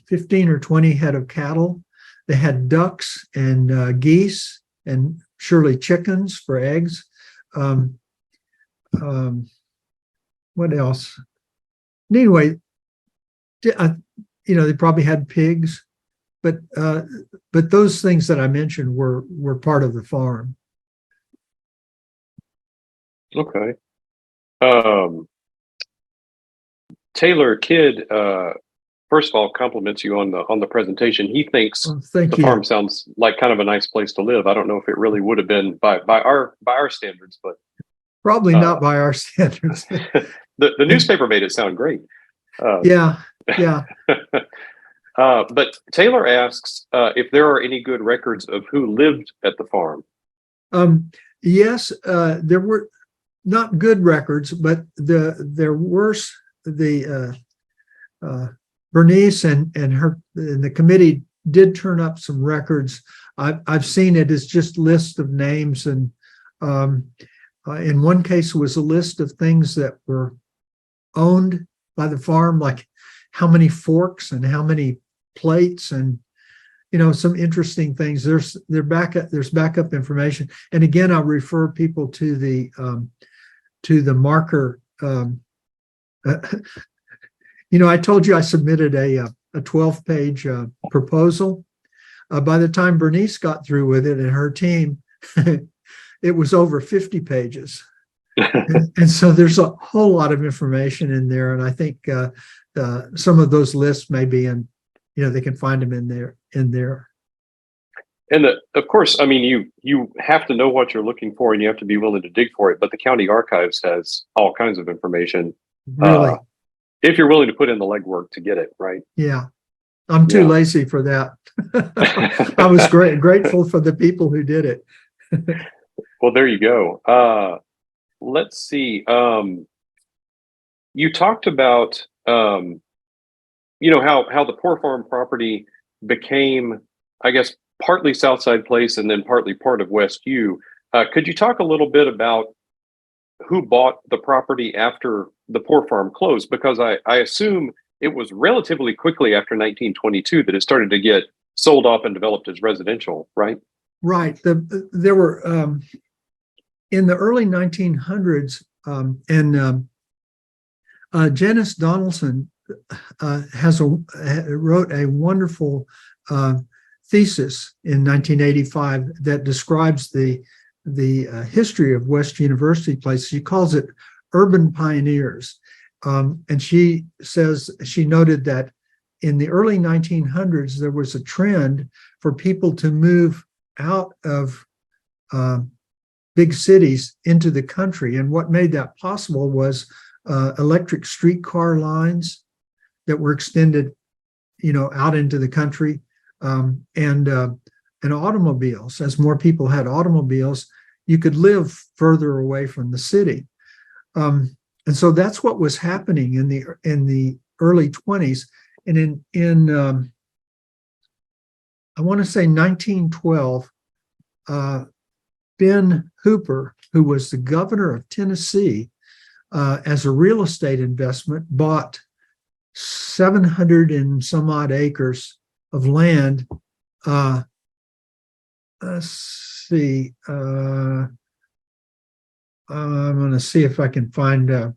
15 or 20 head of cattle. They had ducks and geese and surely chickens for eggs. What else? Anyway, they probably had pigs, but those things that I mentioned were part of the farm. Okay. Taylor Kidd, first of all, compliments you on the presentation. He thinks Thank the you. farm sounds like kind of a nice place to live. I don't know if it really would have been by our standards, but Probably not by our standards. the newspaper made it sound great. Yeah. But Taylor asks if there are any good records of who lived at the farm. Yes, there were not good records, but there were Bernice and the committee did turn up some records. I've seen it as just lists of names, and in one case was a list of things that were owned by the farm, like how many forks and how many plates, and some interesting things. There's backup information, and again, I'll refer people to the marker. I told you I submitted a 12-page proposal. By the time Bernice got through with it and her team, it was over 50 pages. and so there's a whole lot of information in there. And I think some of those lists may be in, they can find them in there. And of course, I mean, you have to know what you're looking for and you have to be willing to dig for it. But the county archives has all kinds of information. Really? If you're willing to put in the legwork to get it, right? Yeah. I'm too lazy for that. I was grateful for the people who did it. Well, there you go. Let's see. You talked about, how the poor farm property became, I guess, partly Southside Place and then partly part of West U. Could you talk a little bit about who bought the property after the poor farm closed? Because I assume it was relatively quickly after 1922 that it started to get sold off and developed as residential, right? Right. There were in the early 1900s, and Janice Donaldson wrote a wonderful thesis in 1985 that describes the history of West University Place. She calls it Urban Pioneers. And she says, she noted that in the early 1900s, there was a trend for people to move out of big cities into the country. And what made that possible was electric streetcar lines that were extended, out into the country, and automobiles. As more people had automobiles, you could live further away from the city. And so that's what was happening in the early 20s. And in I want to say 1912, Ben Hooper, who was the governor of Tennessee, as a real estate investment, bought 700 and some odd acres of land. Let's see. I'm going to see if I can find a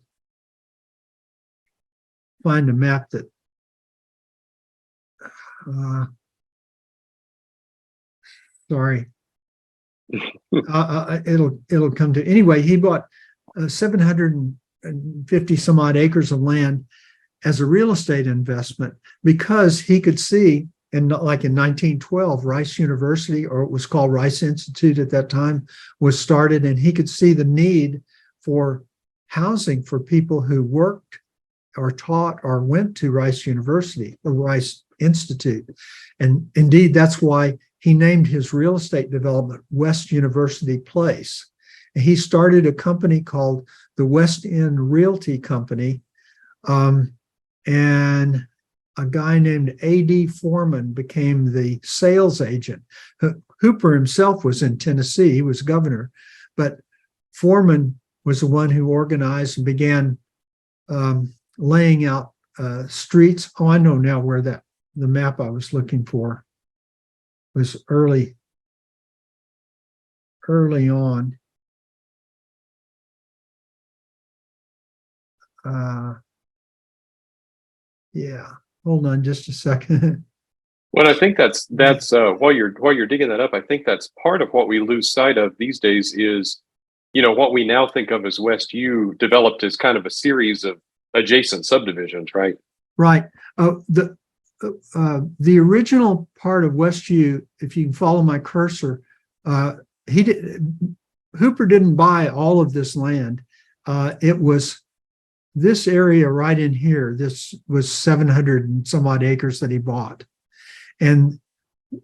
map that. Sorry. It'll come to. Anyway, he bought 750 some odd acres of land as a real estate investment because he could see, and like in 1912, Rice University, or it was called Rice Institute at that time, was started, and he could see the need for housing for people who worked or taught or went to Rice University or Rice Institute. And indeed, that's why he named his real estate development West University Place. And he started a company called the West End Realty Company, and a guy named A.D. Foreman became the sales agent. Hooper himself was in Tennessee. He was governor, but Foreman was the one who organized and began laying out streets. Oh, I know now where the map I was looking for was early on. Yeah, hold on just a second. Well, I think that's while you're digging that up, I think that's part of what we lose sight of these days is, what we now think of as West U developed as kind of a series of adjacent subdivisions, right? Right. The original part of West U, if you can follow my cursor, Hooper didn't buy all of this land. It was this area right in here. This was 700 and some odd acres that he bought. And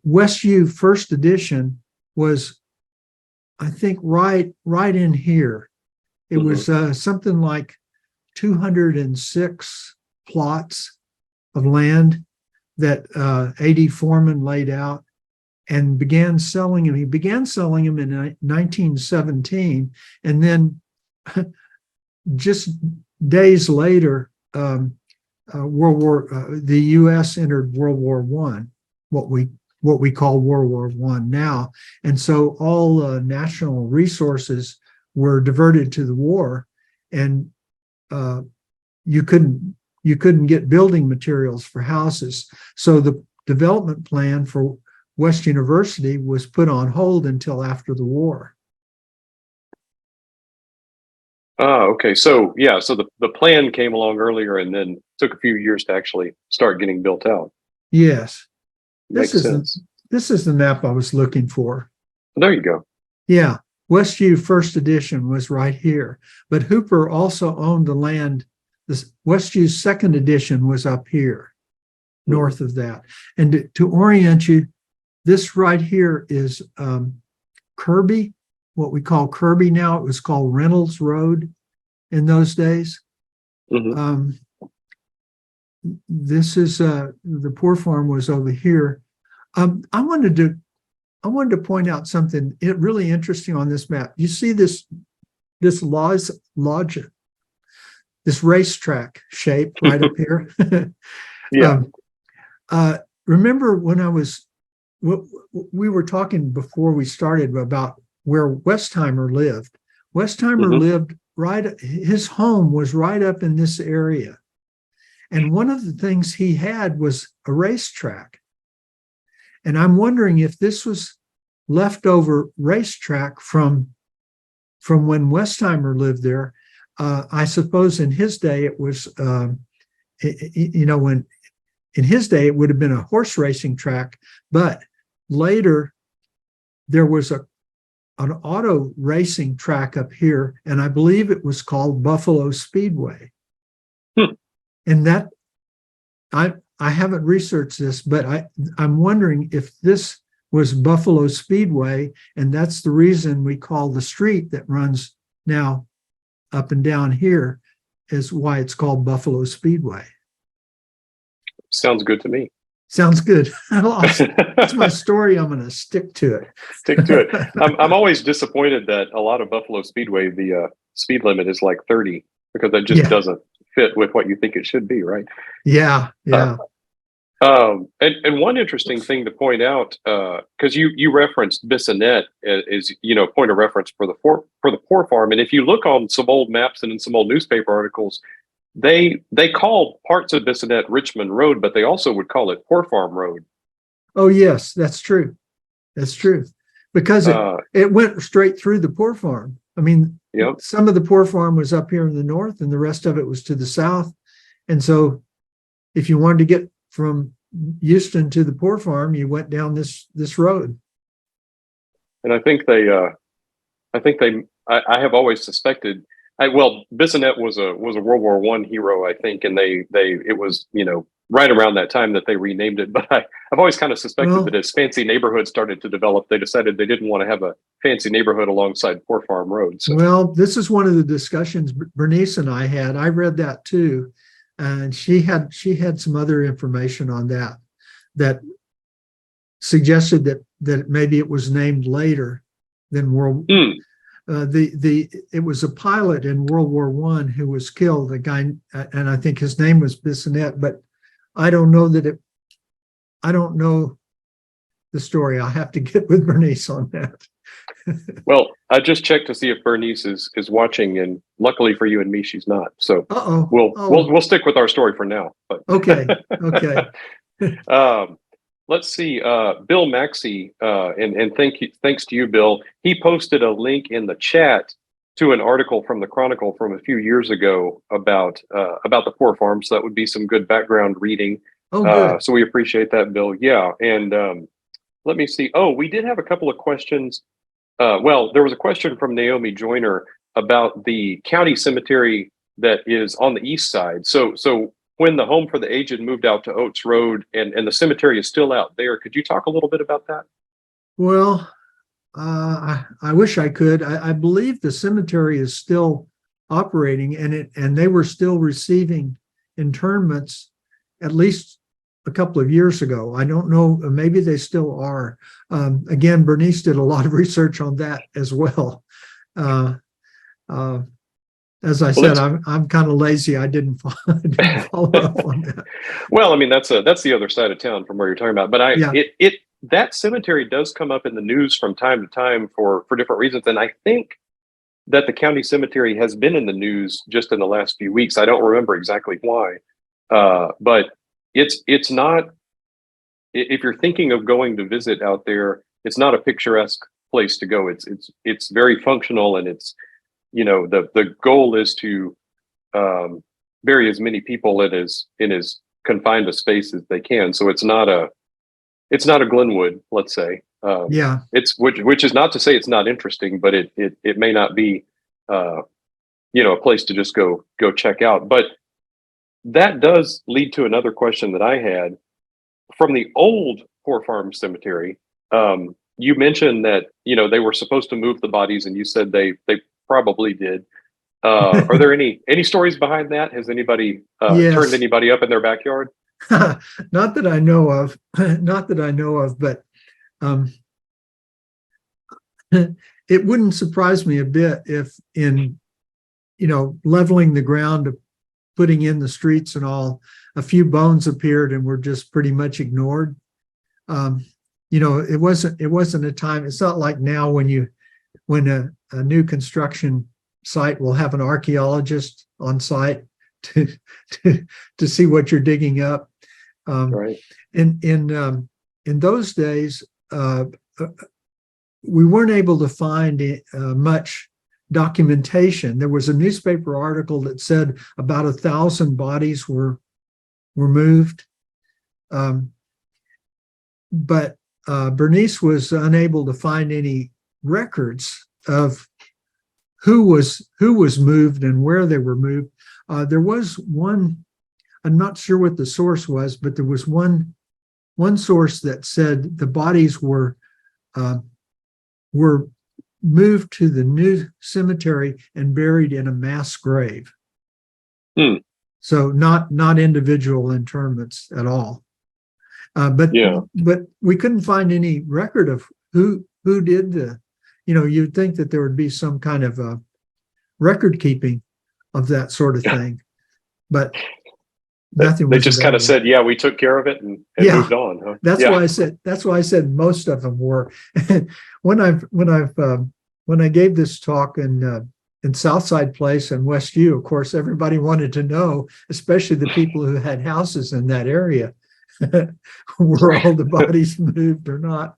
West U first edition was, I think, right in here. It was something like 206 plots of land that A.D. Foreman laid out and began selling them. He began selling them in 1917, and then just days later, the U.S. entered World War I, what we call World War I now, and so all national resources were diverted to the war, and you couldn't get building materials for houses. So the development plan for West University was put on hold until after the war. Okay. So the plan came along earlier and then took a few years to actually start getting built out. Yes. Makes sense. This is the map I was looking for. There you go. Yeah. West U first edition was right here, but Hooper also owned the land. This West U second edition was up here, north of that. And to orient you, this right here is Kirby, what we call Kirby now. It was called Reynolds Road in those days. This is the poor farm was over here. I wanted to point out something really interesting on this map. You see this lodge, this racetrack shape right up here. Yeah. Remember when we were talking before we started about where Westheimer lived. Westheimer lived his home was right up in this area. And one of the things he had was a racetrack. And I'm wondering if this was leftover racetrack from when Westheimer lived there. I suppose in his day it was, when in his day it would have been a horse racing track, but later there was an auto racing track up here, and I believe it was called Buffalo Speedway. And that I haven't researched this, but I'm wondering if this was Buffalo Speedway, and that's the reason we call the street that runs now up and down here is why it's called Buffalo Speedway. Sounds good to me. Sounds good. That's my story. I'm going to stick to it. Stick to it. I'm always disappointed that a lot of Buffalo Speedway, the speed limit is like 30, because that just doesn't fit with what you think it should be, right? Yeah. And one interesting thing to point out, because you referenced Bissonnet as point of reference for the Poor Farm, and if you look on some old maps and in some old newspaper articles, they called parts of Bissonnet Richmond Road, but they also would call it Poor Farm Road. Oh yes, that's true. That's true, because it went straight through the Poor Farm. I mean, some of the Poor Farm was up here in the north, and the rest of it was to the south. And so, if you wanted to get from Houston to the Poor Farm, you went down this road. And I have always suspected. Bissonnet was a World War I hero, I think, and it was right around that time that they renamed it. But I've always kind of suspected that as fancy neighborhoods started to develop, they decided they didn't want to have a fancy neighborhood alongside Poor Farm Road. So. Well, this is one of the discussions Bernice and I had. I read that too, and she had some other information on that suggested that maybe it was named later than World. It was a pilot in World War I who was killed, a guy, and I think his name was Bissonnet, but I don't know the story. I'll have to get with Bernice on that. Well, I just checked to see if Bernice is watching, and luckily for you and me, she's not. So we'll stick with our story for now. But. Okay. Let's see. Bill Maxey, and thanks to you, Bill. He posted a link in the chat to an article from the Chronicle from a few years ago about the Poor Farm. So that would be some good background reading. Oh, good. So we appreciate that, Bill. Yeah, and let me see. Oh, we did have a couple of questions. There was a question from Naomi Joyner about the county cemetery that is on the east side. So when the Home for the Aged moved out to Oates Road and the cemetery is still out there, could you talk a little bit about that? Well, I wish I could. I believe the cemetery is still operating, and they were still receiving internments at least a couple of years ago. I don't know, maybe they still are. Again, Bernice did a lot of research on that as well. As I said, I'm kind of lazy. I didn't follow up on that. Well, I mean, that's the other side of town from where you're talking about. But that cemetery does come up in the news from time to time for different reasons. And I think that the county cemetery has been in the news just in the last few weeks. I don't remember exactly why. But it's not, if you're thinking of going to visit out there, it's not a picturesque place to go. It's very functional, and it's, the goal is to bury as many people in as confined a space as they can. So it's not a Glenwood, let's say. It's which is not to say it's not interesting, but it may not be a place to just go check out. But that does lead to another question that I had from the old Poor Farm Cemetery. You mentioned that they were supposed to move the bodies, and you said they probably did. Are there any stories behind that? Has anybody turned anybody up in their backyard? Not that I know of. Not that I know of, but it wouldn't surprise me a bit if in leveling the ground, putting in the streets and all, a few bones appeared and were just pretty much ignored. It wasn't a time. It's not like now when a new construction site will have an archaeologist on site to see what you're digging up. Right. In those days, we weren't able to find much documentation. There was a newspaper article that said about 1,000 bodies were moved, but Bernice was unable to find any records of who was moved and where they were moved. There was one, I'm not sure what the source was, but there was one source that said the bodies were moved to the new cemetery and buried in a mass grave. So not individual interments at all. But we couldn't find any record of who did the, you'd think that there would be some kind of record keeping of that sort of thing, but nothing. They just kind of said, "Yeah, we took care of it and moved on." Huh? That's why I said most of them were. when I gave this talk in Southside Place and Westview, of course, everybody wanted to know, especially the people who had houses in that area, were all the bodies moved or not.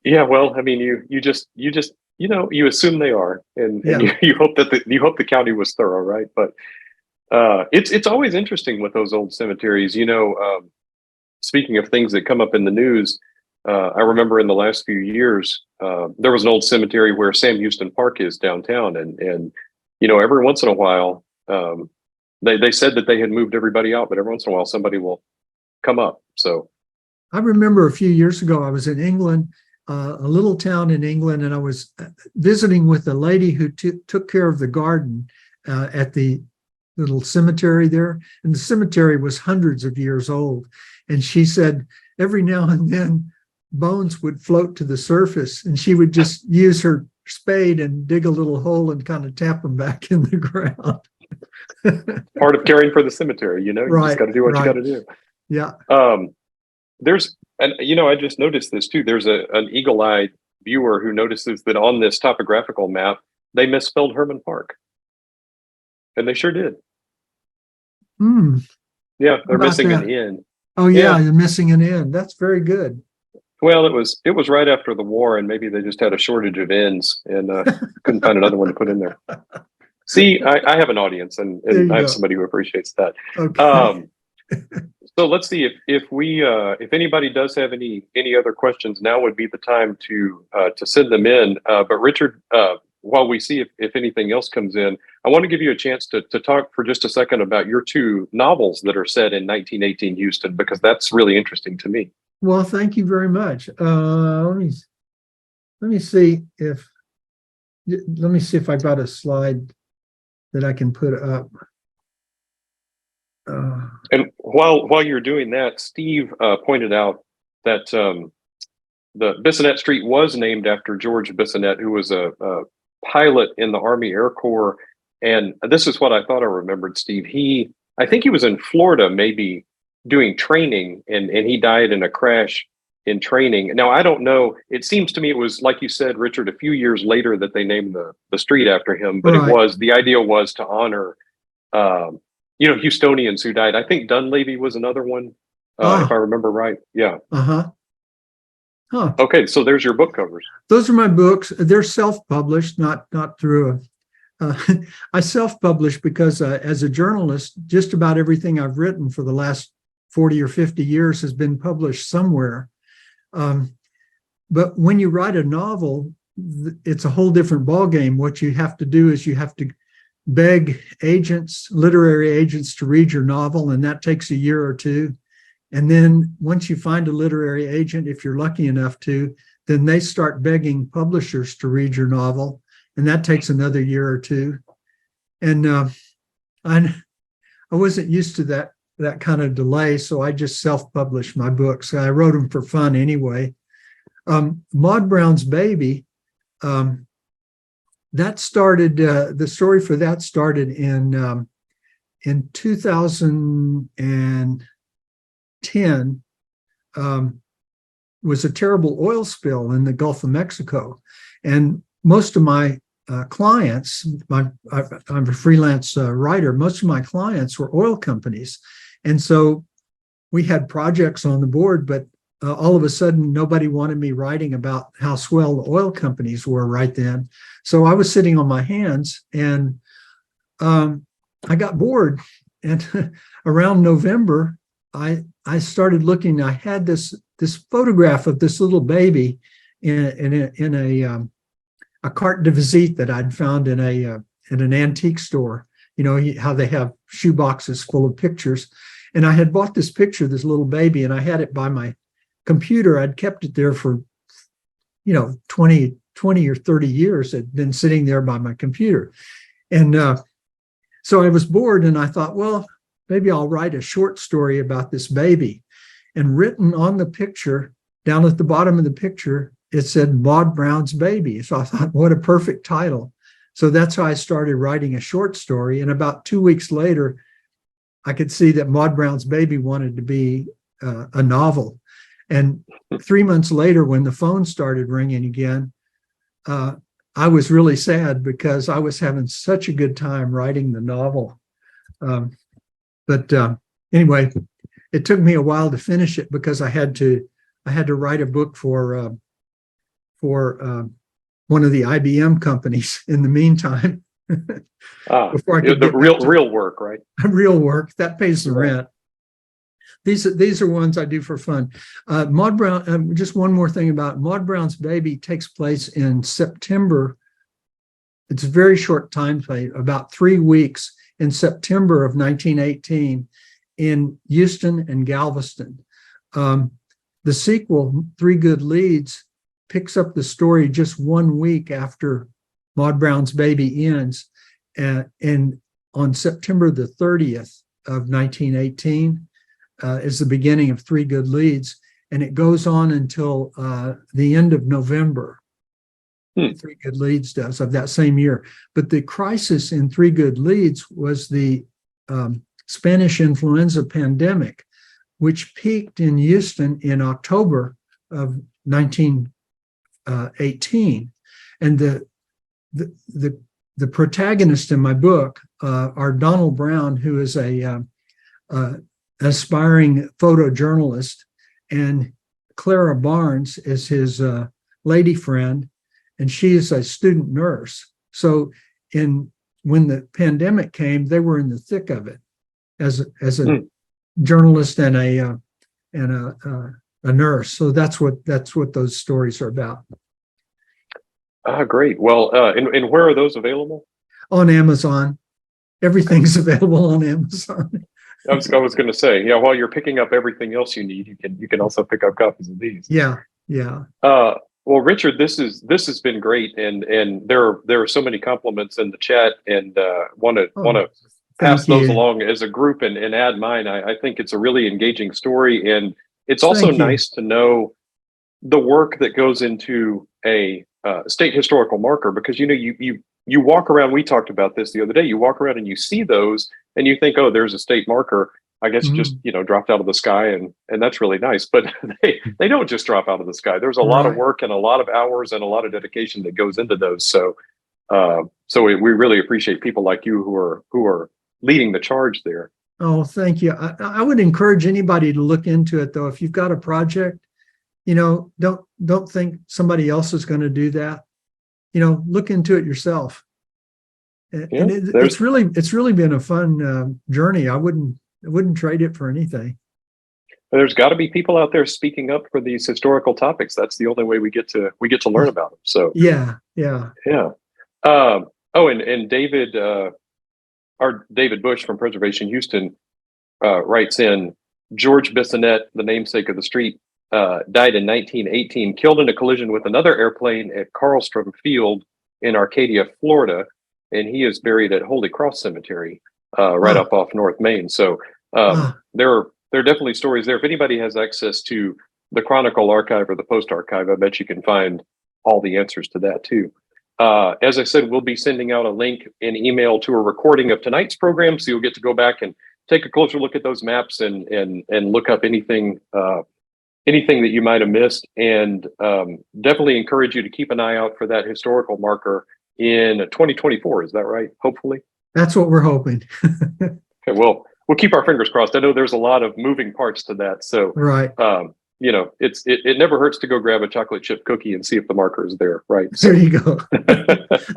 Yeah, well, I mean, you just you assume they are, and you hope that the county was thorough, right? But it's always interesting with those old cemeteries. Speaking of things that come up in the news, I remember in the last few years there was an old cemetery where Sam Houston Park is downtown, and every once in a while they said that they had moved everybody out, but every once in a while somebody will come up. So I remember a few years ago I was in England. A little town in England, and I was visiting with a lady who took care of the garden at the little cemetery there. And the cemetery was hundreds of years old. And she said every now and then bones would float to the surface, and she would just use her spade and dig a little hole and kind of tap them back in the ground. Part of caring for the cemetery, you just got to do what you got to do. Yeah. I just noticed this too. There's an eagle-eyed viewer who notices that on this topographical map, they misspelled Herman Park. And they sure did. Yeah, they're missing an N. Oh yeah, you're missing an N. That's very good. Well, it was right after the war, and maybe they just had a shortage of N's and couldn't find another one to put in there. See, I have an audience, and I have somebody who appreciates that. Okay. So let's see if anybody does have any other questions. Now would be the time to send them in. But Richard, while we see if anything else comes in, I want to give you a chance to talk for just a second about your two novels that are set in 1918 Houston, because that's really interesting to me. Well, thank you very much. Let me see if I've got a slide that I can put up. And while you're doing that, Steve pointed out that the Bissonnet Street was named after George Bissonnet, who was a pilot in the Army Air Corps. And this is what I thought I remembered, Steve. I think he was in Florida, maybe doing training, and he died in a crash in training. Now, I don't know. It seems to me it was, like you said, Richard, a few years later that they named the street after him. But the idea was to honor Houstonians who died. I think Dunleavy was another one, if I remember right. Yeah. Huh. Okay, so there's your book covers. Those are my books. They're self-published, not through I self-publish because as a journalist, just about everything I've written for the last 40 or 50 years has been published somewhere. But when you write a novel, it's a whole different ballgame. What you have to do is you have to beg literary agents to read your novel, and that takes a year or two. And then once you find a literary agent, if you're lucky enough to, then they start begging publishers to read your novel, and that takes another year or two. And I wasn't used to that kind of delay, so I just self-published my books. I wrote them for fun anyway. Maud Brown's Baby, that started, the story for that started in 2010, was a terrible oil spill in the Gulf of Mexico. And most of my clients, I'm a freelance writer, most of my clients were oil companies. And so we had projects on the board, but all of a sudden, nobody wanted me writing about how swell the oil companies were right then. So I was sitting on my hands, and I got bored. And around November, I started looking. I had this photograph of this little baby in a carte de visite that I'd found in an antique store. You know how they have shoe boxes full of pictures. And I had bought this picture of this little baby, and I had it by my computer. I'd kept it there for 20 or 30 years. It had been sitting there by my computer. And So I was bored and I thought, well, maybe I'll write a short story about this baby. And written on the picture, down at the bottom of the picture, it said Maud Brown's Baby. So I thought, what a perfect title. So that's how I started writing a short story. And about 2 weeks later, I could see that Maud Brown's Baby wanted to be a novel. And 3 months later, when the phone started ringing again, I was really sad because I was having such a good time writing the novel. Anyway, it took me a while to finish it because I had to write a book for one of the IBM companies in the meantime. Before I could the real work, right? Real work that pays the rent. These are ones I do for fun. Maud Brown. Just one more thing about Maud Brown's Baby takes place in September. It's a very short time frame, about 3 weeks in September of 1918 in Houston and Galveston. The sequel, Three Good Leads, picks up the story just 1 week after Maud Brown's Baby ends. And on September the 30th of 1918 is the beginning of Three Good Leads. And it goes on until the end of November. Three Good Leads does of that same year. But the crisis in Three Good Leads was the Spanish influenza pandemic, which peaked in Houston in October of 1918. And the protagonist in my book are Donald Brown, who is a aspiring photojournalist, and Clara Barnes is his lady friend, and she is a student nurse. So when the pandemic came, they were in the thick of it as a journalist and a nurse. So that's what those stories are about. Great. Well, and where are those available? On Amazon. Everything's available on Amazon. I was going to say, yeah. While you're picking up everything else you need, you can also pick up copies of these. Yeah. Well, Richard, this has been great, and there are so many compliments in the chat, and want to pass those along as a group and add mine. I think it's a really engaging story, and it's also nice to know the work that goes into a state historical marker, because you walk around. We talked about this the other day. You walk around and you see those, and you think, oh, there's a state marker. I guess just dropped out of the sky, and that's really nice. But they don't just drop out of the sky. There's a lot of work and a lot of hours and a lot of dedication that goes into those. So we really appreciate people like you who are leading the charge there. Oh, thank you. I would encourage anybody to look into it, though. If you've got a project, don't think somebody else is going to do that. Look into it yourself. And it's really been a fun journey. I wouldn't trade it for anything. There's got to be people out there speaking up for these historical topics. That's the only way we get to learn about them. So yeah. And David, our David Bush from Preservation Houston, writes in, George Bissonnet, the namesake of the street, died in 1918, killed in a collision with another airplane at Carlstrom Field in Arcadia, Florida, and he is buried at Holy Cross Cemetery, right up off North Main. So there are definitely stories there. If anybody has access to the Chronicle Archive or the Post Archive, I bet you can find all the answers to that too. As I said, we'll be sending out a link in email to a recording of tonight's program, so you'll get to go back and take a closer look at those maps and look up anything that you might have missed. And definitely encourage you to keep an eye out for that historical marker in 2024. Is that right? Hopefully. That's what we're hoping. Okay, well, we'll keep our fingers crossed. I know there's a lot of moving parts to that. So, right. It never hurts to go grab a chocolate chip cookie and see if the marker is there. Right. So. There you go.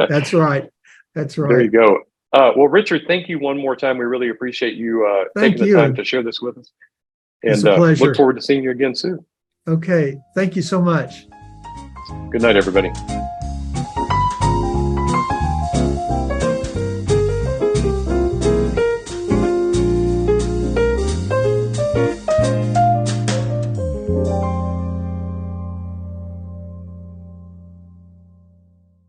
That's right. There you go. Well, Richard, thank you one more time. We really appreciate you taking the time to share this with us. And it's a pleasure. Look forward to seeing you again soon. Okay. Thank you so much. Good night, everybody.